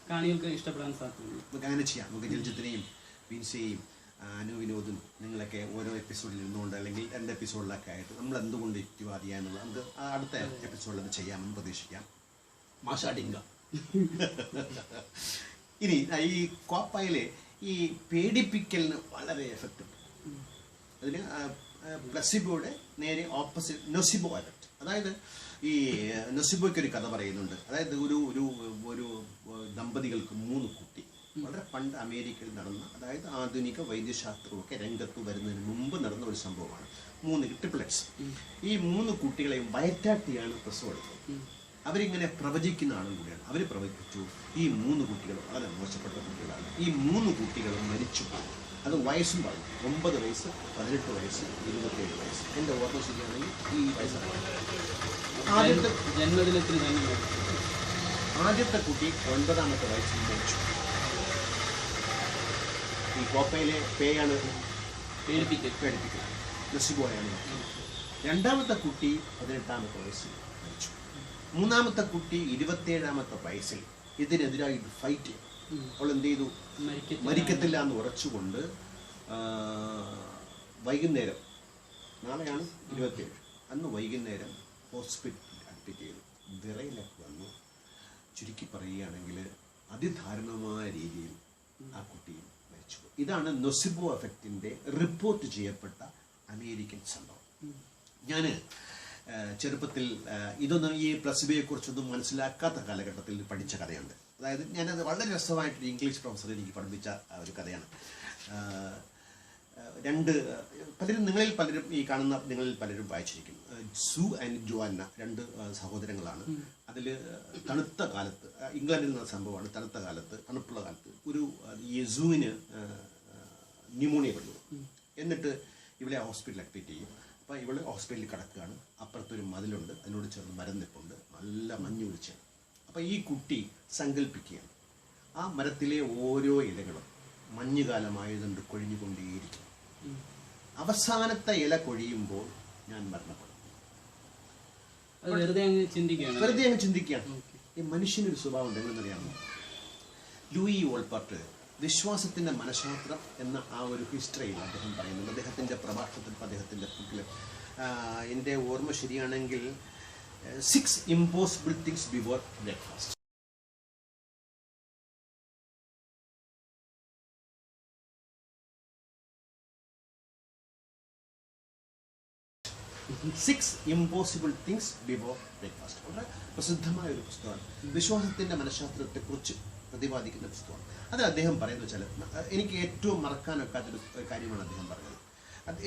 കാണികൾക്ക് ഇഷ്ടപ്പെടാൻ സാധ്യതയുണ്ട്. നമുക്ക് അങ്ങനെ ചെയ്യാം. നമുക്ക് ജൽജിത്തിനെയും വിൻസിയെയും അനു വിനോദും നിങ്ങളൊക്കെ ഓരോ എപ്പിസോഡിൽ ഇരുന്നുകൊണ്ട്, അല്ലെങ്കിൽ 2 എപ്പിസോഡിലൊക്കെ ആയിട്ട് നമ്മൾ എന്തുകൊണ്ട് യുക്തിവാദിയാന്നുള്ളത് നമുക്ക് അടുത്ത എപ്പിസോഡിൽ അത് ചെയ്യാമെന്ന് പ്രതീക്ഷിക്കാം. മാഷാഡിങ്ക. ഇനി ഈ കോപ്പയിലെ ഈ പേടിപ്പിക്കലിന് വളരെ എഫക്റ്റ് ഉണ്ട്. അതിന് പ്ലസിബോയുടെ നേരെ ഓപ്പോസിറ്റ് നൊസിബോ എഫക്റ്റ്. അതായത് ഈ നൊസിബോയ്ക്ക് ഒരു കഥ പറയുന്നുണ്ട്. അതായത് ഒരു ദമ്പതികൾക്ക് 3 കുട്ടി, വളരെ പണ്ട് അമേരിക്കയിൽ നടന്ന, അതായത് ആധുനിക വൈദ്യശാസ്ത്രമൊക്കെ രംഗത്ത് വരുന്നതിന് മുമ്പ് നടന്ന ഒരു സംഭവമാണ്. 3 ട്രിപ്ലറ്റ്സ്. ഈ 3 കുട്ടികളെയും വയറ്റാട്ടിയാണ് പ്രസവമെടുത്തത്. അവരിങ്ങനെ പ്രവചിക്കുന്ന ആളും കൂടിയാണ്. അവർ പ്രവചിച്ചു ഈ 3 കുട്ടികൾ വളരെ മോശപ്പെട്ട കുട്ടികളാണ്, ഈ 3 കുട്ടികളും മരിച്ചു. അത് വയസ്സും പറഞ്ഞു, 9 വയസ്സ്, 18 വയസ്സ്, 27 വയസ്സ്. എൻ്റെ ഓർമ്മ ശരിയാണെങ്കിൽ ഈ വയസ്സാണ്. ജന്മദിനത്തിൽ തന്നെ ആദ്യത്തെ കുട്ടി 9ാമത്തെ വയസ്സിൽ മരിച്ചു. ഈ കോപ്പയിലെ പേയാണ് പേടിപ്പിക്കുന്നത്, നസിബോയാണ്. 2ാമത്തെ കുട്ടി 18ാമത്തെ വയസ്സിൽ മരിച്ചു. 3ാമത്തെ കുട്ടി 27ാമത്തെ വയസ്സിൽ ഇതിനെതിരായി ഫൈറ്റ് ചെയ്തു. അവൾ എന്ത് ചെയ്തു? മരിക്കത്തില്ല എന്ന് ഉറച്ചുകൊണ്ട് വൈകുന്നേരം, നാളെയാണ് 27, അന്ന് വൈകുന്നേരം ഹോസ്പിറ്റലിൽ അഡ്മിറ്റ് ചെയ്തു. വിറയിലൊക്കെ വന്നു. ചുരുക്കി പറയുകയാണെങ്കിൽ അതിദാരുണമായ രീതിയിൽ ആ കുട്ടി മരിച്ചു. ഇതാണ് നൊസിബോ എഫക്റ്റിൻ്റെ റിപ്പോർട്ട് ചെയ്യപ്പെട്ട അമേരിക്കൻ സംഭവം. ഞാൻ ചെറുപ്പത്തിൽ ഇതൊന്നും, ഈ പ്ലസിബോയെക്കുറിച്ചൊന്നും മനസ്സിലാക്കാത്ത കാലഘട്ടത്തിൽ പഠിച്ച കഥയുണ്ട്. അതായത് ഞാനത് വളരെ രസമായിട്ടൊരു ഇംഗ്ലീഷ് പ്രൊഫസർ എനിക്ക് പഠിപ്പിച്ച ഒരു കഥയാണ്. നിങ്ങളിൽ പലരും ഈ കാണുന്ന നിങ്ങളിൽ പലരും വായിച്ചിരിക്കും. സൂ ആൻഡ് ജോഅന്ന 2 സഹോദരങ്ങളാണ്. അതിൽ തണുത്ത കാലത്ത്, ഇംഗ്ലണ്ടിൽ നിന്ന സംഭവമാണ്, തണുത്ത കാലത്ത്, തണുപ്പുള്ള കാലത്ത് ഒരു യസൂവിന് ന്യൂമോണിയ വന്നു. എന്നിട്ട് ഇവളെ ഹോസ്പിറ്റലിൽ അഡ്മിറ്റ് ചെയ്യും. അപ്പോൾ ഇവൾ ഹോസ്പിറ്റലിൽ കിടക്കുകയാണ്. അപ്പുറത്തൊരു മതിലുണ്ട്, അതിനോട് ചേർന്ന് മരം നിൽപ്പുണ്ട്, നല്ല മഞ്ഞ് വിളിച്ചാണ്. അപ്പോൾ ഈ കുട്ടി സങ്കല്പിക്കുകയാണ്, ആ മരത്തിലെ ഓരോ ഇലകളും മഞ്ഞുകാലമായതുകൊണ്ട് കൊഴിഞ്ഞുകൊണ്ടേയിരിക്കും. അവസാനത്തെ ഇല കൊഴിയുമ്പോൾ ഞാൻ മരണപ്പെടും. വെറുതെ അങ്ങ് ചിന്തിക്കുകയാണ്. ഈ മനുഷ്യനൊരു സ്വഭാവം ഉണ്ട്, എങ്ങനെയെന്നറിയാമോ? ലൂയി വോൾപ്പാർട്ട് വിശ്വാസത്തിന്റെ മനഃശാസ്ത്രം എന്ന ആ ഒരു ഹിസ്റ്ററിയിൽ അദ്ദേഹം പറയുന്നുണ്ട്. അദ്ദേഹത്തിന്റെ പ്രഭാഷണത്തിൽ, അദ്ദേഹത്തിന്റെ ബുക്കിൽ, എൻ്റെ ഓർമ്മ ശരിയാണെങ്കിൽ 6 impossible things before breakfast. 6 impossible things before breakfast. വളരെ പ്രസിദ്ധമായ ഒരു പുസ്തകമാണ്. വിശ്വാസത്തിൻ്റെ മനഃശാസ്ത്രത്തെക്കുറിച്ച് പ്രതിപാദിക്കുന്ന പുസ്തകമാണ്. അതിൽ അദ്ദേഹം പറയുന്നത് വെച്ചാൽ, എനിക്ക് ഏറ്റവും മറക്കാനൊക്കാത്തൊരു കാര്യമാണ് അദ്ദേഹം പറഞ്ഞത്.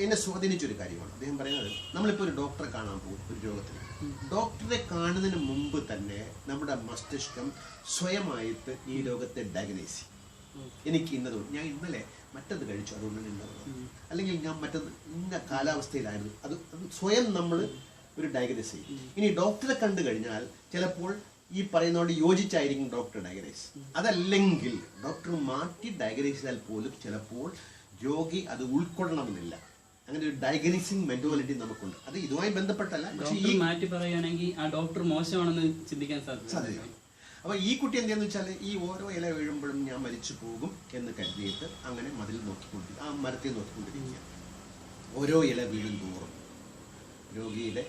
എന്നെ സ്വാധീനിച്ചൊരു കാര്യമാണ്. അദ്ദേഹം പറയുന്നത്, നമ്മളിപ്പോൾ ഒരു ഡോക്ടറെ കാണാൻ പോകും ഒരു രോഗത്തിന്. ഡോക്ടറെ കാണുന്നതിന് മുമ്പ് തന്നെ നമ്മുടെ മസ്തിഷ്കം സ്വയമായിട്ട് ഈ രോഗത്തെ ഡയഗ്നൈസ് ചെയ്യും. എനിക്ക് ഇന്നതുകൊണ്ട്, ഞാൻ ഇന്നലെ മറ്റത് കഴിച്ചു അതുകൊണ്ടാണ് ഇന്നത്, അല്ലെങ്കിൽ ഞാൻ മറ്റത് ഇന്ന കാലാവസ്ഥയിലായിരുന്നു, അത് സ്വയം നമ്മൾ ഒരു ഡയഗ്നൈസ് ചെയ്യും. ഇനി ഡോക്ടറെ കണ്ടു കഴിഞ്ഞാൽ ചിലപ്പോൾ ഈ പറയുന്നതുകൊണ്ട് യോജിച്ചായിരിക്കും ഡോക്ടർ ഡയഗ്നൈസ്. അതല്ലെങ്കിൽ ഡോക്ടർ മാറ്റി ഡയഗ്നൈസ് ചെയ്താൽ പോലും ചിലപ്പോൾ രോഗി അത് ഉൾക്കൊള്ളണമെന്നില്ല. അങ്ങനെ ഒരു ഡയഗ്നൈസിങ് മെന്റാലിറ്റി നമുക്കുണ്ട്. അത് ഇതുമായി ബന്ധപ്പെട്ടല്ല, പക്ഷേ ഈ മാറ്റി പറയുകയാണെങ്കിൽ ആ ഡോക്ടർ മോശമാണെന്ന് ചിന്തിക്കാൻ സാധ്യതയാണ്. അപ്പോൾ ഈ കുട്ടി എന്തെന്ന് വെച്ചാൽ, ഈ ഓരോ ഇല വീഴുമ്പോഴും ഞാൻ മരിച്ചു പോകും എന്ന് കരുതിയിട്ട് അങ്ങനെ മതിൽ നോക്കിക്കൊണ്ടിരിക്കുക, ആ മരത്തെ നോക്കിക്കൊണ്ടിരിക്കുക. ഓരോ ഇല വീഴും തോറും രോഗിയുടെ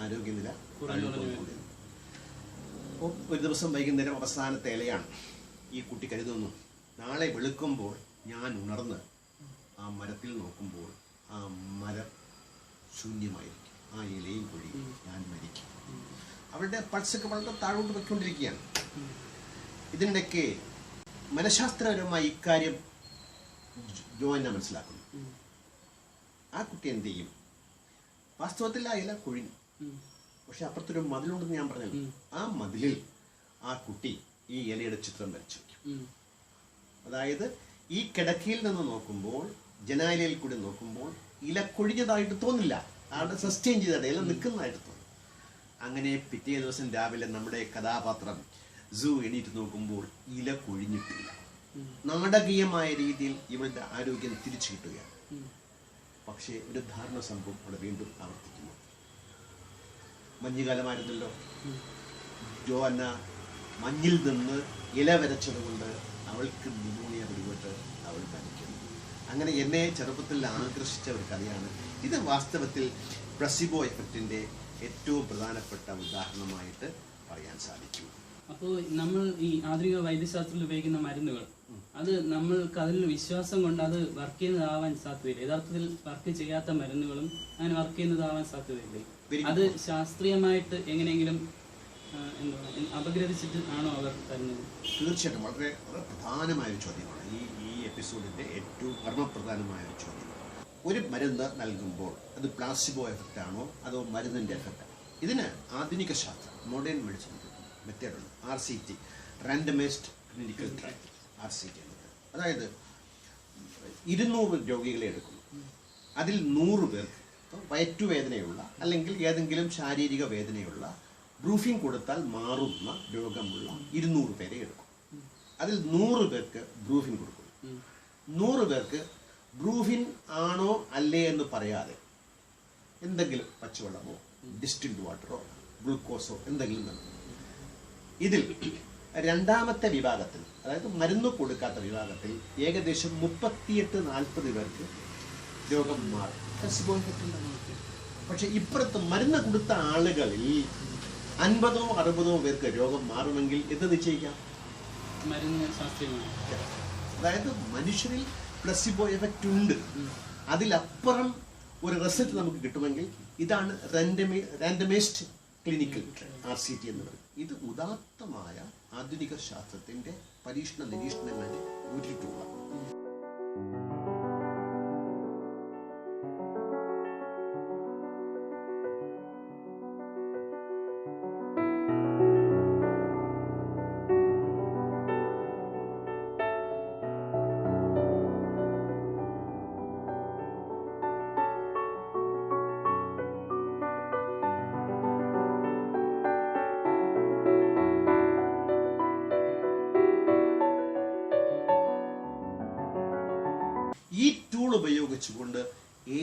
ആരോഗ്യനില കുറഞ്ഞുകൊണ്ടിരിക്കുന്നു. അപ്പോൾ ഒരു ദിവസം വൈകുന്നേരം അവസാനത്തെ ഇലയാണ്. ഈ കുട്ടി കരുതുന്നു, നാളെ വെളുക്കുമ്പോൾ ഞാൻ ഉണർന്ന് ആ മരത്തിൽ നോക്കുമ്പോൾ ആ മരം ശൂന്യമായിരിക്കും, ആ ഇലയും കൊഴിയും, ഞാൻ മരിക്കും. അവരുടെ പൾസൊക്കെ വളരെ താഴോട്ട് വെക്കൊണ്ടിരിക്കുകയാണ്. ഇതിനിടയ്ക്ക് മനഃശാസ്ത്രപരമായി ഇക്കാര്യം ജോഅന്ന മനസ്സിലാക്കുന്നു. ആ കുട്ടി എന്ത് ചെയ്യും? വാസ്തവത്തിൽ ആ ഇല കൊഴിഞ്ഞു, പക്ഷെ അപ്പുറത്തൊരു മതിലുണ്ടെന്ന് ഞാൻ പറഞ്ഞല്ലോ. ആ മതിലിൽ ആ കുട്ടി ഈ ഇലയുടെ ചിത്രം വരച്ചു വയ്ക്കും. അതായത് ഈ കിടക്കയിൽ നിന്ന് നോക്കുമ്പോൾ, ജനാലയിൽ കൂടി നോക്കുമ്പോൾ ഇല കൊഴിഞ്ഞതായിട്ട് തോന്നില്ല, അവിടെ സസ്റ്റെയിൻ ചെയ്ത ഇല നിൽക്കുന്നതായിട്ട് തോന്നും. അങ്ങനെ പിറ്റേ ദിവസം രാവിലെ നമ്മുടെ കഥാപാത്രം സൂ എണീറ്റ് നോക്കുമ്പോൾ ഇല കൊഴിഞ്ഞിട്ടില്ല. നാടകീയമായ രീതിയിൽ ഇവളുടെ ആരോഗ്യം തിരിച്ചു കിട്ടുകയാണ്. പക്ഷേ ഒരു ധാരണ സംഭവം അവിടെ വീണ്ടും ആവർത്തിക്കുന്നു. മഞ്ഞുകാലമായിരുന്നല്ലോ, ജോഅന്ന മഞ്ഞിൽ നിന്ന് ഇല വരച്ചതുകൊണ്ട് അവൾക്ക് ന്യൂമോണിയ പിടിപെട്ട് അവൾ മരിക്കുന്നു. അങ്ങനെ എന്നെ ചെറുപ്പത്തിൽ ആകർഷിച്ച ഒരു കഥയാണ് ഇത്. വാസ്തവത്തിൽ പ്ലസിബോ എഫക്റ്റിൻ്റെ ഏറ്റവും പ്രധാനപ്പെട്ട ഉദാഹരണമായിട്ട് പറയാൻ സാധിക്കും. അപ്പോൾ നമ്മൾ ഈ ആധുനിക വൈദ്യശാസ്ത്രത്തിൽ ഉപയോഗിക്കുന്ന മരുന്നുകൾ, അത് നമ്മൾക്ക് അതിൽ വിശ്വാസം കൊണ്ട് അത് വർക്ക് ചെയ്യുന്നതാവാൻ സാധ്യതയില്ല. യഥാർത്ഥത്തിൽ വർക്ക് ചെയ്യാത്ത മരുന്നുകളും അങ്ങനെ വർക്ക് ചെയ്യുന്നതാവാൻ സാധ്യതയില്ലേ? അത് ശാസ്ത്രീയമായിട്ട് എങ്ങനെയെങ്കിലും അപഗ്രഥിച്ചിട്ട് ആണോ അവർ തരുന്നത്? തീർച്ചയായിട്ടും വളരെ വളരെ പ്രധാനമായൊരു ചോദ്യമാണ് ഈ എപ്പിസോഡിൻ്റെ ഏറ്റവും പരമപ്രധാനമായ ഒരു ചോദ്യം. ഒരു മരുന്ന് നൽകുമ്പോൾ അത് പ്ലാസിബോ എഫക്റ്റ് ആണോ അതോ മരുന്നിൻ്റെ എഫക്റ്റാണോ? ഇതിന് ആധുനിക ശാസ്ത്രം, മോഡേൺ മെഡിസിൻ മെത്തേഡുണ്ട്. RCT, randomised clinical trial, RCT എന്നത്. അതായത് 200 രോഗികളെ എടുക്കുന്നു. അതിൽ 100 പേർക്ക് വയറ്റുവേദനയുള്ള അല്ലെങ്കിൽ ഏതെങ്കിലും ശാരീരിക വേദനയുള്ള, ബ്രൂഫിൻ കൊടുത്താൽ മാറുന്ന രോഗമുള്ള 200 പേരെ എടുക്കും. അതിൽ 100 പേർക്ക് ബ്രൂഫിൻ കൊടുക്കും. 100 പേർക്ക് ബ്രൂഫിൻ ആണോ അല്ലേ എന്ന് പറയാതെ എന്തെങ്കിലും പച്ചവെള്ളമോ ഡിസ്റ്റിൽഡ് വാട്ടറോ ഗ്ലൂക്കോസോ എന്തെങ്കിലും നൽകും. ഇതിൽ രണ്ടാമത്തെ വിഭാഗത്തിൽ, അതായത് മരുന്ന് കൊടുക്കാത്ത വിഭാഗത്തിൽ ഏകദേശം 38-40 പേർക്ക് രോഗം മാറും. പക്ഷെ ഇപ്പുറത്ത് മരുന്ന് കൊടുത്ത ആളുകളിൽ 50-60 പേർക്ക് രോഗം മാറുമെങ്കിൽ എന്ത് നിശ്ചയിക്കാം? മരുന്ന് ശാസ്ത്രീയമാണ്. അതായത് മനുഷ്യരിൽ പ്ലസിബോ എഫക്റ്റ് ഉണ്ട്. അതിലപ്പുറം ഒരു റിസൾട്ട് നമുക്ക് കിട്ടുമെങ്കിൽ ഇതാണ് റാൻഡമൈസ്ഡ് ക്ലിനിക്കൽ RCT എന്ന് പറയുന്നത്. ഇത് ഉദാത്തമായ ആധുനിക ശാസ്ത്രത്തിന്റെ പരീക്ഷണ നിരീക്ഷണങ്ങളുടെ ഒരു ടൂളാണ്. ഈ ടൂൾ ഉപയോഗിച്ചുകൊണ്ട്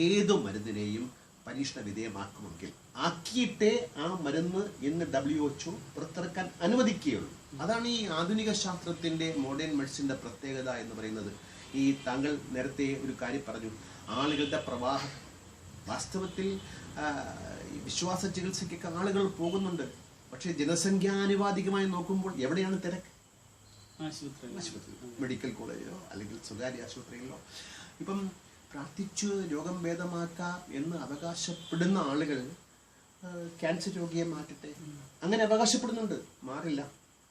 ഏത് മരുന്നിനെയും പരീക്ഷണ വിധേയമാക്കുമെങ്കിൽ ആക്കിയിട്ടേ ആ മരുന്ന് എന്ന് WHO പുറത്തിറക്കാൻ അനുവദിക്കുകയുള്ളൂ. അതാണ് ഈ ആധുനിക ശാസ്ത്രത്തിന്റെ, മോഡേൺ മെഡിസിന്റെ പ്രത്യേകത എന്ന് പറയുന്നത്. ഈ താങ്കൾ നേരത്തെ ഒരു കാര്യം പറഞ്ഞു, ആളുകളുടെ പ്രവാഹം. വാസ്തവത്തിൽ വിശ്വാസ ചികിത്സയ്ക്കൊക്കെ ആളുകൾ പോകുന്നുണ്ട്. പക്ഷേ ജനസംഖ്യാനുപാതികമായി നോക്കുമ്പോൾ എവിടെയാണ് തിരക്ക്? ആശുപത്രി, മെഡിക്കൽ കോളേജിലോ അല്ലെങ്കിൽ സ്വകാര്യ ആശുപത്രികളിലോ. ഇപ്പം പ്രാർത്ഥിച്ചു രോഗം ഭേദമാക്കാം എന്ന് അവകാശപ്പെടുന്ന ആളുകൾ ക്യാൻസർ രോഗിയെ മാറ്റട്ടെ, അങ്ങനെ അവകാശപ്പെടുന്നുണ്ട്, മാറില്ല.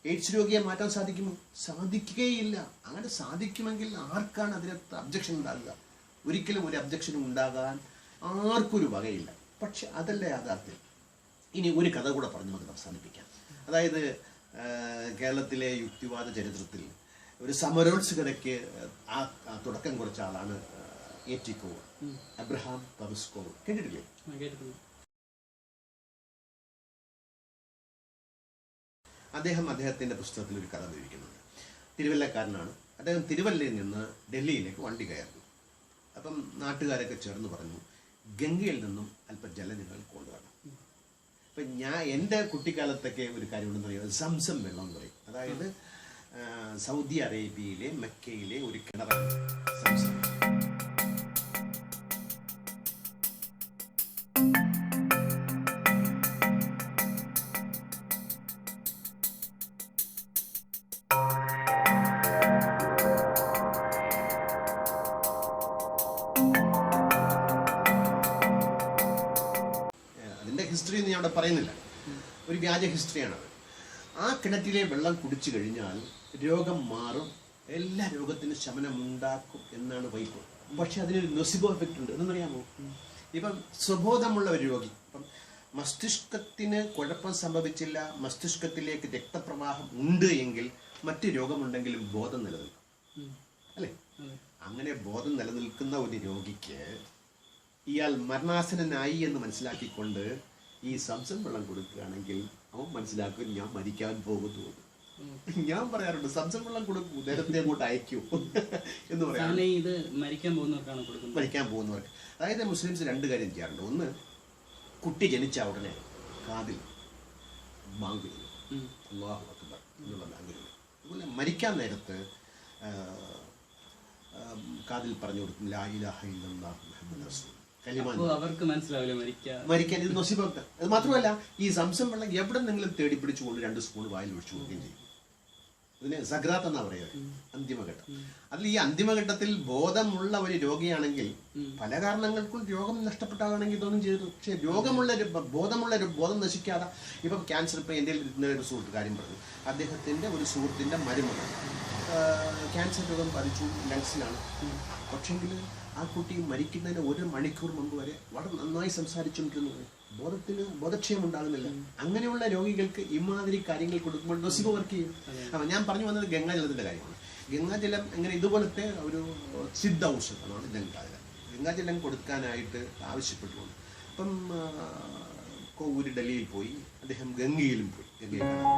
എയ്ഡ്സ് രോഗിയെ മാറ്റാൻ സാധിക്കുമോ? സാധിക്കുകയില്ല. അങ്ങനെ സാധിക്കുമെങ്കിൽ ആർക്കാണ് അതിനകത്ത് അബ്ജക്ഷൻ ഉണ്ടാകുക? ഒരിക്കലും ഒരു അബ്ജക്ഷനും ഉണ്ടാകാൻ ആർക്കൊരു വകയില്ല. പക്ഷെ അതല്ല യാഥാർത്ഥ്യം. ഇനി ഒരു കഥ കൂടെ പറഞ്ഞു നമുക്ക് അവസാനിപ്പിക്കാം. അതായത് കേരളത്തിലെ യുക്തിവാദ ചരിത്രത്തിൽ ഒരു സമരോത്സുകതയ്ക്ക് തുടക്കം കുറിച്ച ആളാണ് ഏറ്റിക്കോ, അബ്രഹാം പവസ്കോ. കേട്ടിട്ടില്ലേ? അദ്ദേഹത്തിന്റെ പുസ്തകത്തിൽ ഒരു കഥ വിവരിക്കുന്നുണ്ട്. തിരുവല്ലക്കാരനാണ് അദ്ദേഹം. തിരുവല്ലയിൽ നിന്ന് ഡൽഹിയിലേക്ക് വണ്ടി കയറുന്നു. അപ്പം നാട്ടുകാരൊക്കെ ചേർന്ന് പറഞ്ഞു, ഗംഗയിൽ നിന്നും അല്പം ജലം നിങ്ങൾ കൊണ്ടുവരണം. അപ്പം എൻ്റെ കുട്ടിക്കാലത്തൊക്കെ ഒരു കാര്യമുണ്ടെന്ന് പറയുന്നത് സംസം വെള്ളം എന്ന് പറയും. അതായത് സൗദി അറേബ്യയിലെ മക്കയിലെ ഒരു കിണറാണ് സംസം. ഹിസ്റ്ററി ഒന്നും ഞാൻ അവിടെ പറയുന്നില്ല, ഒരു വ്യാജ ഹിസ്റ്ററിയാണത്. ആ കിണറ്റിലെ വെള്ളം കുടിച്ചു കഴിഞ്ഞാൽ രോഗം മാറും, എല്ലാ രോഗത്തിനും ശമനമുണ്ടാക്കും എന്നാണ് വൈപ്പ്. പക്ഷെ അതിനൊരു നൊസിബോ എഫക്റ്റ് ഉണ്ട്. എന്നറിയാമോ? ഇപ്പം സ്വബോധമുള്ള ഒരു രോഗി, ഇപ്പം മസ്തിഷ്കത്തിന് കുഴപ്പം സംഭവിച്ചില്ല, മസ്തിഷ്കത്തിലേക്ക് രക്തപ്രവാഹം ഉണ്ട് എങ്കിൽ മറ്റ് രോഗമുണ്ടെങ്കിലും ബോധം നിലനിൽക്കും, അല്ലേ? അങ്ങനെ ബോധം നിലനിൽക്കുന്ന ഒരു രോഗിക്ക് ഇയാൾ മരണാസനായി എന്ന് മനസ്സിലാക്കിക്കൊണ്ട് ഈ സംസം വെള്ളം കൊടുക്കുകയാണെങ്കിൽ അവൻ മനസ്സിലാക്കും ഞാൻ മരിക്കാൻ പോകുന്നു. ഞാൻ പറയാറുണ്ട്, സംസം വെള്ളം കൊടുക്കൂ, നേരത്തെ അങ്ങോട്ട് അയക്കൂ എന്ന് പറയാം. ഇത് മരിക്കാൻ പോകുന്നവർക്ക്. അതായത് മുസ്ലിംസ് രണ്ട് കാര്യം ചെയ്യാറുണ്ട്. ഒന്ന്, കുട്ടി ജനിച്ച ഉടനെ കാതിൽ ബാങ്ക് ചെയ്യും, അല്ലാഹു അക്ബർ എന്നുള്ള ബാങ്ക് ചെയ്യും. അതുപോലെ മരിക്കാൻ നേരത്ത് കാതിൽ പറഞ്ഞു കൊടുക്കും, ലാ ഇലാഹ ഇല്ലല്ലാഹു മുഹമ്മദ് റസൂൽ. അവർക്ക് മനസ്സിലാവില്ല മരിക്കാൻ ഇത് നൊസിബത്ത്. അത് മാത്രമല്ല, ഈ സംസം വെള്ളം എവിടെ നിന്നെങ്കിലും തേടി പിടിച്ചുകൊണ്ട് 2 സ്പൂൺ വായിൽ ഒഴിച്ചു കൊടുക്കുകയും ചെയ്യും. ഇതിന് സഗ്രാത്ത് എന്നാ പറയുക, അന്തിമഘട്ടം. അതിൽ ഈ അന്തിമഘട്ടത്തിൽ ബോധമുള്ള ഒരു രോഗിയാണെങ്കിൽ പല കാരണങ്ങൾക്കും രോഗം നഷ്ടപ്പെട്ടാണെങ്കിൽ ഇതൊന്നും ചെയ്തു. പക്ഷെ ബോധമുള്ള ഒരു ബോധം നശിക്കാതെ, ഇപ്പം ക്യാൻസർ, ഇപ്പം എൻ്റെ ഒരു സുഹൃത്ത് കാര്യം പറഞ്ഞു. അദ്ദേഹത്തിൻ്റെ ഒരു സുഹൃത്തിൻ്റെ മരുമകൻ ക്യാൻസർ രോഗം ബാധിച്ചു, ലങ്സിലാണ്. പക്ഷെങ്കിൽ ആ കുട്ടി മരിക്കുന്നതിന് 1 മണിക്കൂർ മുമ്പ് വരെ വളരെ നന്നായി സംസാരിച്ചുകൊണ്ടിരുന്നു, ബോധക്ഷയം ഉണ്ടാകുന്നില്ല. അങ്ങനെയുള്ള രോഗികൾക്ക് ഇമാതിരി കാര്യങ്ങൾ കൊടുക്കുമ്പോൾ നൊസിബോ വർക്ക് ചെയ്യും. അപ്പം ഞാൻ പറഞ്ഞു വന്നത് ഗംഗാജലത്തിൻ്റെ കാര്യമാണ്. ഗംഗാജലം എങ്ങനെ ഇതുപോലത്തെ ഒരു സിദ്ധ ഔഷധമാണ് ഗംഗാജലം. ഗംഗാജലം കൊടുക്കാനായിട്ട് ആവശ്യപ്പെട്ടുകൊണ്ട് അപ്പം കോവൂര് ഡൽഹിയിൽ പോയി, അദ്ദേഹം ഗംഗയിലും പോയി. ഗംഗയിൽ അദ്ദേഹം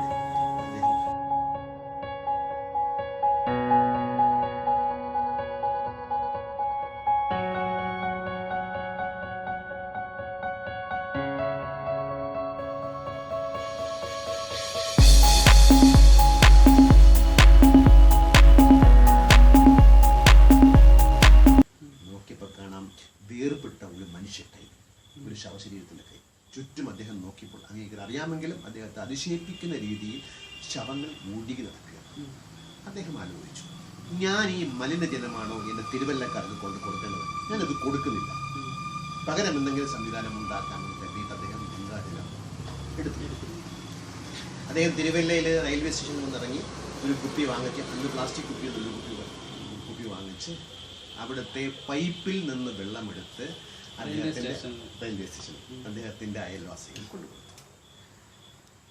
ഒരു ശവശരീരത്തിൻ്റെ കൈ ചുറ്റും അദ്ദേഹം നോക്കിയപ്പോൾ അങ്ങേക്ക് അറിയാമെങ്കിലും അദ്ദേഹത്തെ അതിശയിപ്പിക്കുന്ന രീതിയിൽ ശവങ്ങൾ മൂടിക്ക് നടക്കുകയാണ്. അദ്ദേഹം ആലോചിച്ചു, ഞാൻ ഈ മലിനജലമാണോ എൻ്റെ തിരുവല്ലക്കാർക്ക് കൊടുക്കേണ്ടത്? ഞാനത് കൊടുക്കുന്നില്ല, പകരം എന്തെങ്കിലും സംവിധാനം ഉണ്ടാക്കാമെന്ന് കരുതിയിട്ട് അദ്ദേഹം ഗംഗാജലം എടുത്തു. അദ്ദേഹം തിരുവല്ലയിൽ റെയിൽവേ സ്റ്റേഷനിൽ നിന്നിറങ്ങി ഒരു കുപ്പി വാങ്ങിച്ച്, അന്ന് പ്ലാസ്റ്റിക് കുപ്പിയിൽ ഒരു കുപ്പി വാങ്ങിച്ച് അവിടുത്തെ പൈപ്പിൽ നിന്ന് വെള്ളമെടുത്ത് റെയിൽവേ സ്റ്റേഷൻ അദ്ദേഹത്തിന്റെ അയൽവാസികൾ കൊണ്ടുപോയി.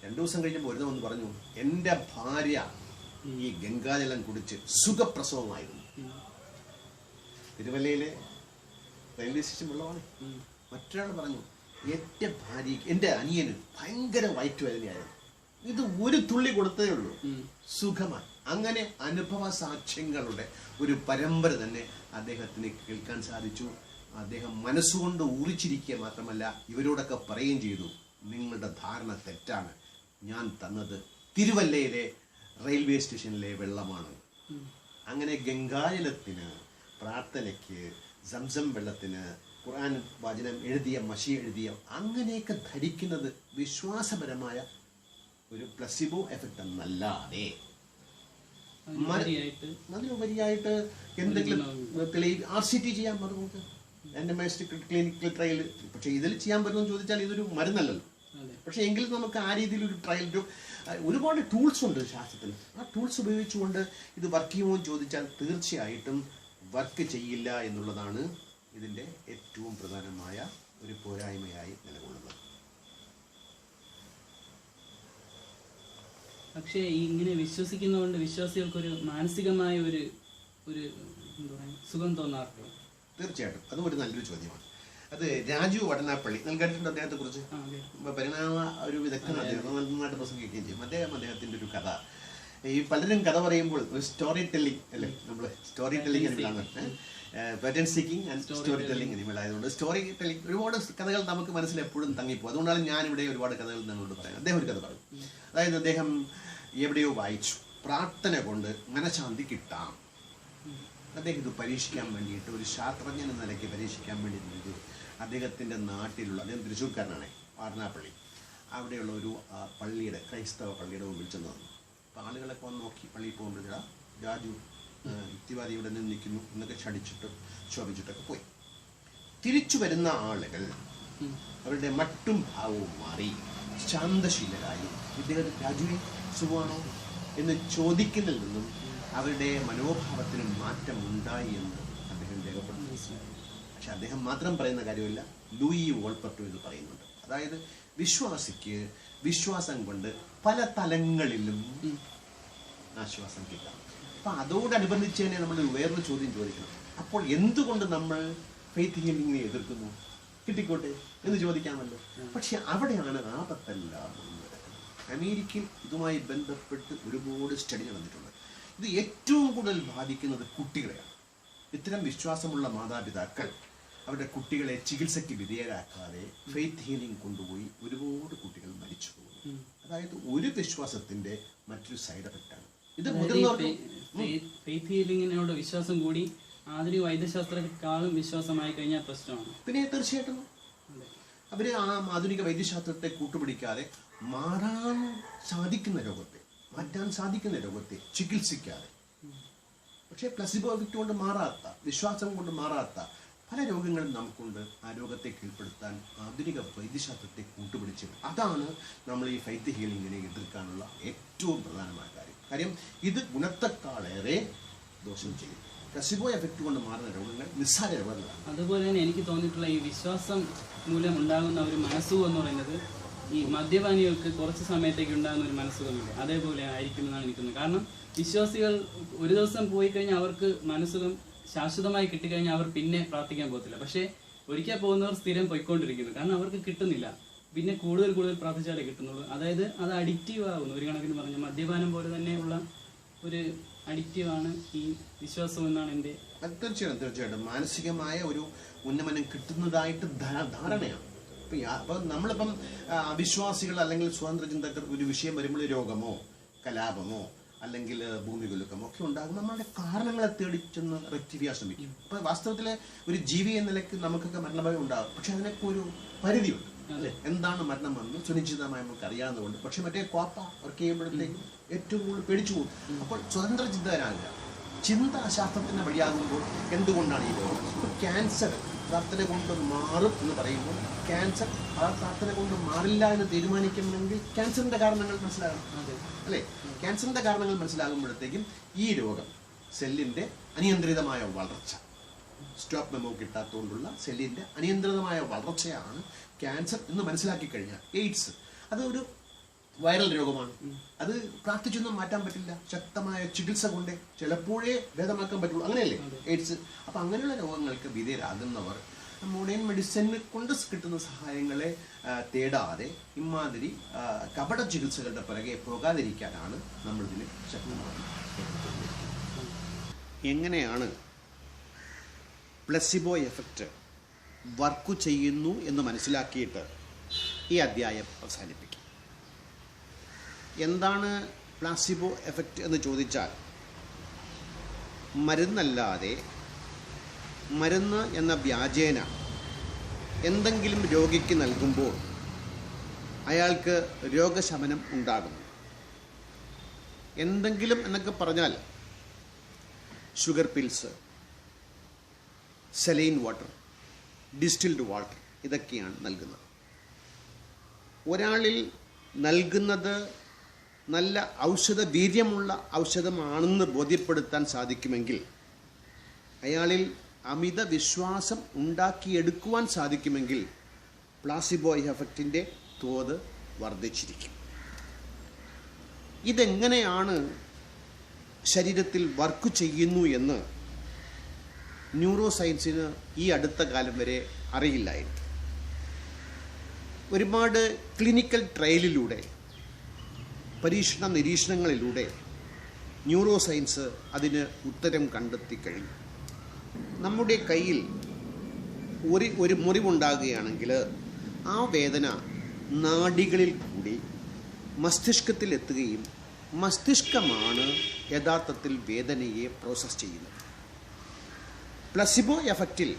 2 ദിവസം കഴിഞ്ഞപ്പോൾ ഒരു വന്ന് പറഞ്ഞു, എൻ്റെ ഭാര്യ ഈ ഗംഗാജലം കുടിച്ച് സുഖപ്രസവമായിരുന്നു. തിരുവല്ലയിലെ റെയിൽവേ സ്റ്റേഷൻ വെള്ളമാണ്. മറ്റൊരാൾ പറഞ്ഞു, എൻ്റെ ഭാര്യയ്ക്ക്, എൻ്റെ അനിയന് ഭയങ്കര വയറ്റുവേദനയായിരുന്നു, ഇത് ഒരു തുള്ളി കൊടുത്തേ ഉള്ളൂ, സുഖമായി. അങ്ങനെ അനുഭവ സാക്ഷ്യങ്ങളുടെ ഒരു പരമ്പര തന്നെ അദ്ദേഹത്തിന് കേൾക്കാൻ സാധിച്ചു. അദ്ദേഹം മനസ്സുകൊണ്ട് ഊറിച്ചിരിക്കുക മാത്രമല്ല, ഇവരോടൊക്കെ പറയുകയും ചെയ്തു, നിങ്ങളുടെ ധാരണ തെറ്റാണ്, ഞാൻ തന്നത് തിരുവല്ലയിലെ റെയിൽവേ സ്റ്റേഷനിലെ വെള്ളമാണ്. അങ്ങനെ ഗംഗാജലത്തിന്, പ്രാർത്ഥനയ്ക്ക്, സംസം വെള്ളത്തിന്, ഖുർആൻ വചനം എഴുതിയ, മഷി എഴുതിയ, അങ്ങനെയൊക്കെ ധരിക്കുന്നത് വിശ്വാസപരമായ ഒരു പ്ലസിബോ എഫക്റ്റ് എന്നല്ലാതെ അതിനുപരിയായിട്ട് എന്തെങ്കിലും RCT ചെയ്യാൻ പറഞ്ഞു നമുക്ക് randomized ക്ലിനിക്കൽ ട്രയൽ. പക്ഷേ ഇതിൽ ചെയ്യാൻ പറ്റുമെന്ന് ചോദിച്ചാൽ ഇതൊരു മരുന്നല്ലല്ലോ. പക്ഷേ എങ്കിലും നമുക്ക് ആ രീതിയിലൊരു ട്രയൽ, ഒരുപാട് ടൂൾസ് ഉണ്ട് ശാസ്ത്രത്തിൽ. ആ ടൂൾസ് ഉപയോഗിച്ചുകൊണ്ട് ഇത് വർക്ക് ചെയ്യുമോ എന്ന് ചോദിച്ചാൽ തീർച്ചയായിട്ടും വർക്ക് ചെയ്യില്ല എന്നുള്ളതാണ് ഇതിൻ്റെ ഏറ്റവും പ്രധാനമായ ഒരു പോരായ്മയായി നിലകൊള്ളുന്നത്. പക്ഷേ ഈ ഇങ്ങനെ വിശ്വസിക്കുന്നതുകൊണ്ട് വിശ്വാസികൾക്കൊരു മാനസികമായ ഒരു എന്താ പറയുക സുഖം തോന്നാറില്ല. തീർച്ചയായിട്ടും അതും ഒരു നല്ലൊരു ചോദ്യമാണ്. അത് രാജു വടനാപ്പള്ളി കേട്ടിട്ടുണ്ട് അദ്ദേഹത്തെ കുറിച്ച്. പരിണാമ ഒരു വിദഗ്ധനാണ് അദ്ദേഹം, നന്നായിട്ട് പ്രസംഗിക്കുകയും ചെയ്യും. അദ്ദേഹത്തിൻ്റെ ഒരു കഥ, ഈ പലരും കഥ പറയുമ്പോൾ ഒരു സ്റ്റോറി ടെല്ലിംഗ് അല്ലേ, നമ്മൾ സ്റ്റോറി ടെല്ലിംഗ് എന്നാണ് pattern seeking and story telling എന്നിവയായതുകൊണ്ട് സ്റ്റോറി ടെല്ലിംഗ് ഒരുപാട് കഥകൾ നമുക്ക് മനസ്സിൽ എപ്പോഴും തങ്ങിപ്പോകും. അതുകൊണ്ടാണ് ഞാനിവിടെ ഒരുപാട് കഥകൾ നിങ്ങളോട് പറയാം. അദ്ദേഹം ഒരു കഥ പറയും. അതായത് അദ്ദേഹം എവിടെയോ വായിച്ചു, പ്രാർത്ഥന കൊണ്ട് മനഃശാന്തി കിട്ടാം. അദ്ദേഹം ഇത് പരീക്ഷിക്കാൻ വേണ്ടിയിട്ട് ഒരു ശാസ്ത്രജ്ഞൻ എന്ന നിലയ്ക്ക് പരീക്ഷിക്കാൻ വേണ്ടി അദ്ദേഹത്തിൻ്റെ നാട്ടിലുള്ള, അദ്ദേഹം തൃശ്ശൂർക്കാരനാണ്, വാടനാപ്പള്ളി, അവിടെയുള്ള ഒരു പള്ളിയുടെ, ക്രൈസ്തവ പള്ളിയുടെ മുമ്പിൽ ചെന്ന് തന്നു. അപ്പോൾ ആളുകളൊക്കെ വന്ന് നോക്കി പള്ളിയിൽ പോകുമ്പോഴാ രാജു യുക്തിവാദി ഇവിടെ നിന്ന് നിൽക്കുന്നു എന്നൊക്കെ ശോഭിച്ചിട്ടൊക്കെ പോയി. തിരിച്ചു വരുന്ന ആളുകൾ അവരുടെ മട്ടും ഭാവവും മാറി ശാന്തശീലരായി ഇദ്ദേഹം രാജുവെ സുഖമാണോ എന്ന് ചോദിക്കുന്നതിൽ നിന്നും അവരുടെ മനോഭാവത്തിന് മാറ്റം ഉണ്ടായി എന്ന് അദ്ദേഹം രേഖപ്പെടുത്തി. പക്ഷെ അദ്ദേഹം മാത്രം പറയുന്ന കാര്യമില്ല, ലൂയി വോൾപ്പർട്ടും ഇത് പറയുന്നുണ്ട്. അതായത് വിശ്വാസിക്ക് വിശ്വാസം കൊണ്ട് പല തലങ്ങളിലും ആശ്വാസം കിട്ടാം. അപ്പം അതോടനുബന്ധിച്ച് തന്നെ നമ്മൾ വേറൊരു ചോദ്യം ചോദിക്കണം. അപ്പോൾ എന്തുകൊണ്ട് നമ്മൾ ഫെയ്ത്ത് ഹീലിംഗിനെ എതിർക്കുന്നു? കിട്ടിക്കോട്ടെ എന്ന് ചോദിക്കാമല്ലോ. പക്ഷെ അവിടെയാണ് ആപത്തെല്ലാം നടക്കുന്നത്. അമേരിക്കയിൽ ഇതുമായി ബന്ധപ്പെട്ട് ഒരുപാട് സ്റ്റഡി നടന്നിട്ടുണ്ട്. ഇത് ഏറ്റവും കൂടുതൽ ബാധിക്കുന്നത് കുട്ടികളെയാണ്. ഇത്തരം വിശ്വാസമുള്ള മാതാപിതാക്കൾ അവരുടെ കുട്ടികളെ ചികിത്സയ്ക്ക് വിധേയരാക്കാതെ ഫെയ്ത്ത് ഹീലിംഗ് കൊണ്ടുപോയി ഒരുപാട് കുട്ടികൾ മരിച്ചു പോകുന്നു. അതായത് ഒരു വിശ്വാസത്തിന്റെ മറ്റൊരു സൈഡ് എഫക്റ്റാണ് ഇത്. ഫെയ്ത്ത് ഹീലിംഗിനോട് വിശ്വാസം കൂടി ആധുനിക വൈദ്യശാസ്ത്രത്തെക്കാളും വിശ്വാസമായി കഴിഞ്ഞാൽ പ്രശ്നമാണ്. പിന്നെ തീർച്ചയായിട്ടും അവര് ആ ആധുനിക വൈദ്യശാസ്ത്രത്തെ കൂട്ടുപിടിക്കാതെ മാറാൻ സാധിക്കുന്ന രോഗത്തെ, മാറ്റാൻ സാധിക്കുന്ന രോഗത്തെ ചികിത്സിക്കാതെ, പക്ഷേ പ്ലസിബോ എഫക്റ്റ് കൊണ്ട് മാറാത്ത, വിശ്വാസം കൊണ്ട് മാറാത്ത പല രോഗങ്ങളും നമുക്കുണ്ട്. ആ രോഗത്തെ കീഴ്പ്പെടുത്താൻ ആധുനിക വൈദ്യശാസ്ത്രത്തെ കൂട്ടുപിടിച്ച്, അതാണ് നമ്മൾ ഈ ഫെയ്ത്ത് ഹീലിംഗിനെ എതിർക്കാനുള്ള ഏറ്റവും പ്രധാനമായ കാര്യം. ഇത് ഗുണത്തെക്കാളേറെ ദോഷം ചെയ്യും. പ്ലസിബോ എഫക്റ്റ് കൊണ്ട് മാറുന്ന രോഗങ്ങൾ നിസ്സാര രോഗങ്ങളാണ്. അതുപോലെ തന്നെ എനിക്ക് തോന്നിയിട്ടുള്ള ഈ വിശ്വാസം മൂലം ഉണ്ടാകുന്ന ഒരു മനസ്സുഖം എന്ന് പറയുന്നത് ഈ മദ്യപാനികൾക്ക് കുറച്ച് സമയത്തേക്ക് ഉണ്ടാകുന്ന ഒരു മനസ്സുഖമില്ല, അതേപോലെ ആയിരിക്കുമെന്നാണ് എനിക്ക് തോന്നുന്നത്. കാരണം വിശ്വാസികൾ ഒരു ദിവസം പോയി കഴിഞ്ഞാൽ അവർക്ക് മനസ്സുഖം ശാശ്വതമായി കിട്ടിക്കഴിഞ്ഞാൽ അവർ പിന്നെ പ്രാർത്ഥിക്കാൻ പോകത്തില്ല. പക്ഷേ ഒരിക്കൽ പോകുന്നവർ സ്ഥിരം പോയിക്കൊണ്ടിരിക്കുന്നു, കാരണം അവർക്ക് കിട്ടുന്നില്ല. പിന്നെ കൂടുതൽ പ്രാർത്ഥിച്ചാലേ കിട്ടുന്നുള്ളൂ. അതായത് അത് അഡിക്റ്റീവ് ആകുന്നു. ഒരു കണക്കിന് പറഞ്ഞ മദ്യപാനം പോലെ തന്നെയുള്ള ഒരു അഡിക്റ്റീവാണ് ഈ വിശ്വാസം എന്നാണ് എൻ്റെ. തീർച്ചയായിട്ടും മാനസികമായ ഒരു ഉന്നമനം കിട്ടുന്നതായിട്ട് ധാരണയാണ്. അപ്പം നമ്മളിപ്പം അവിശ്വാസികൾ അല്ലെങ്കിൽ സ്വതന്ത്ര ചിന്തകർ ഒരു വിഷയം വരുമ്പോൾ രോഗമോ കലാപമോ അല്ലെങ്കിൽ ഭൂമികുലുക്കമോ ഒക്കെ ഉണ്ടാകും. നമ്മളുടെ കാരണങ്ങളെ തേടി ചെന്ന് റെക്ടിഫൈ ചെയ്യാൻ ശ്രമിക്കും. അപ്പം വാസ്തവത്തിൽ ഒരു ജീവി എന്ന നിലയ്ക്ക് നമുക്കൊക്കെ മരണഭയം ഉണ്ടാകും. പക്ഷെ അതിനൊക്കെ ഒരു പരിധിയുണ്ട്. അല്ലേ, എന്താണ് മരണം വന്ന് സുനിശ്ചിതമായി നമുക്ക് അറിയാവുന്നതുകൊണ്ട്. പക്ഷെ മറ്റേ കോപ്പ വർക്ക് ചെയ്യുമ്പോഴത്തേക്കും ഏറ്റവും കൂടുതൽ പേടിച്ചു പോകും. അപ്പോൾ സ്വതന്ത്ര ചിന്തകരാകില്ല. ചിന്താശാസ്ത്രത്തിൻ്റെ വഴിയാകുമ്പോൾ എന്തുകൊണ്ടാണ് ഈ രോഗം? ഇപ്പോൾ ക്യാൻസർ പ്രാർത്ഥന കൊണ്ട് മാറും എന്ന് പറയുമ്പോൾ ക്യാൻസർ ആ പ്രാർത്ഥന കൊണ്ട് മാറില്ല എന്ന് തീരുമാനിക്കണമെങ്കിൽ ക്യാൻസറിൻ്റെ കാരണങ്ങൾ മനസ്സിലാകണം. അല്ലേ, ക്യാൻസറിൻ്റെ കാരണങ്ങൾ മനസ്സിലാകുമ്പോഴത്തേക്കും ഈ രോഗം സെല്ലിൻ്റെ അനിയന്ത്രിതമായ വളർച്ച, സ്റ്റോപ്പ് മെമ്മോ കിട്ടാത്തതുകൊണ്ടുള്ള സെല്ലിൻ്റെ അനിയന്ത്രിതമായ വളർച്ചയാണ് ക്യാൻസർ എന്ന് മനസ്സിലാക്കി കഴിഞ്ഞാൽ എയ്ഡ്സ് അതൊരു വൈറൽ രോഗമാണ്. അത് പ്രാർത്ഥിച്ചൊന്നും മാറ്റാൻ പറ്റില്ല. ശക്തമായ ചികിത്സ കൊണ്ട് ചിലപ്പോഴേ ഭേദമാക്കാൻ പറ്റുള്ളൂ. അങ്ങനെയല്ലേ എയ്ഡ്സ്? അപ്പം അങ്ങനെയുള്ള രോഗങ്ങൾക്ക് വിധേയരാകുന്നവർ മോഡേൺ മെഡിസിനെ കൊണ്ട് കിട്ടുന്ന സഹായങ്ങളെ തേടാതെ ഇമാതിരി കപട ചികിത്സകളുടെ പിറകെ പോകാതിരിക്കാനാണ് നമ്മളിതിന് ശക്തമായി. എങ്ങനെയാണ് പ്ലസിബോ എഫക്റ്റ് വർക്ക് ചെയ്യുന്നു എന്ന് മനസ്സിലാക്കിയിട്ട് ഈ അധ്യായം അവസാനിപ്പിക്കും. എന്താണ് പ്ലാസിബോ എഫക്റ്റ് എന്ന് ചോദിച്ചാൽ, മരുന്നല്ലാതെ മരുന്ന് എന്ന വ്യാജേന എന്തെങ്കിലും രോഗിക്ക് നൽകുമ്പോൾ അയാൾക്ക് രോഗശമനം ഉണ്ടാകുന്നു. എന്തെങ്കിലും എന്നൊക്കെ പറഞ്ഞാൽ sugar pills, saline water, distilled water ഇതൊക്കെയാണ് നൽകുന്നത്. ഒരാളിൽ നൽകുന്നത് നല്ല ഔഷധ വീര്യമുള്ള ഔഷധമാണെന്ന് ബോധ്യപ്പെടുത്താൻ സാധിക്കുമെങ്കിൽ, അയാളിൽ അമിത വിശ്വാസം ഉണ്ടാക്കിയെടുക്കുവാൻ സാധിക്കുമെങ്കിൽ പ്ലാസിബോ എഫക്റ്റിൻ്റെ തോത് വർദ്ധിച്ചിരിക്കും. ഇതെങ്ങനെയാണ് ശരീരത്തിൽ വർക്ക് ചെയ്യുന്നു എന്ന് ന്യൂറോ സയൻസിന് ഈ അടുത്ത കാലം വരെ അറിയില്ലായിരുന്നു. ഒരുപാട് ക്ലിനിക്കൽ ട്രയലിലൂടെ, പരീക്ഷണ നിരീക്ഷണങ്ങളിലൂടെ ന്യൂറോ സയൻസ് അതിന് ഉത്തരം കണ്ടെത്തി കഴിഞ്ഞു. നമ്മുടെ കയ്യിൽ ഒരു മുറിവുണ്ടാകുകയാണെങ്കിൽ ആ വേദന നാഡികളിൽ കൂടി മസ്തിഷ്കത്തിൽ എത്തുകയും മസ്തിഷ്കമാണ് യഥാർത്ഥത്തിൽ വേദനയെ പ്രോസസ്സ് ചെയ്യുന്നത്. പ്ലസിബോ എഫക്റ്റിൽ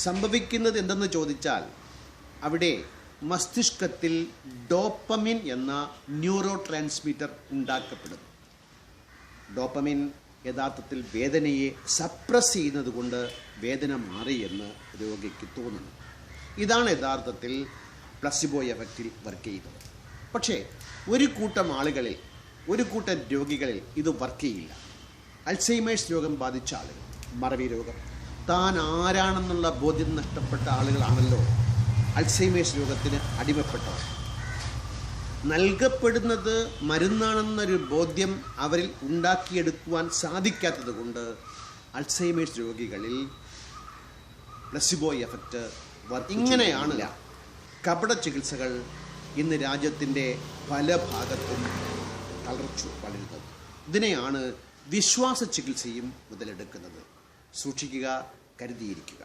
സംഭവിക്കുന്നത് എന്തെന്ന് ചോദിച്ചാൽ, അവിടെ മസ്തിഷ്കത്തിൽ ഡോപ്പമിൻ എന്ന ന്യൂറോ ട്രാൻസ്മിറ്റർ ഉണ്ടാക്കപ്പെടുന്നു. ഡോപ്പമിൻ യഥാർത്ഥത്തിൽ വേദനയെ സപ്രസ് ചെയ്യുന്നത് കൊണ്ട് വേദന മാറിയെന്ന് രോഗിക്ക് തോന്നുന്നു. ഇതാണ് യഥാർത്ഥത്തിൽ പ്ലസിബോ എഫക്റ്റിൽ വർക്ക് ചെയ്യുന്നത്. പക്ഷേ ഒരു കൂട്ടം ആളുകളിൽ, ഒരു കൂട്ടം രോഗികളിൽ ഇത് വർക്ക് ചെയ്യില്ല. അൾസൈമേഴ്സ് രോഗം ബാധിച്ച ആളുകൾ, മറവി രോഗം, താൻ ആരാണെന്നുള്ള ബോധ്യം നഷ്ടപ്പെട്ട ആളുകളാണല്ലോ അൾസൈമേഴ്സ് രോഗത്തിന് അടിമപ്പെട്ടവർ. നൽകപ്പെടുന്നത് മരുന്നാണെന്നൊരു ബോധ്യം അവരിൽ ഉണ്ടാക്കിയെടുക്കുവാൻ സാധിക്കാത്തത് കൊണ്ട് അൾസൈമേഴ്സ് രോഗികളിൽ പ്ലസിബോ എഫക്റ്റ് ഇങ്ങനെയാണില്ല. കപട ചികിത്സകൾ ഇന്ന് രാജ്യത്തിൻ്റെ പല ഭാഗത്തും തളർച്ചു വളരുന്നത്. ഇതിനെയാണ് വിശ്വാസ ചികിത്സയും മുതലെടുക്കുന്നത്. സൂക്ഷിക്കുക, കരുതിയിരിക്കുക.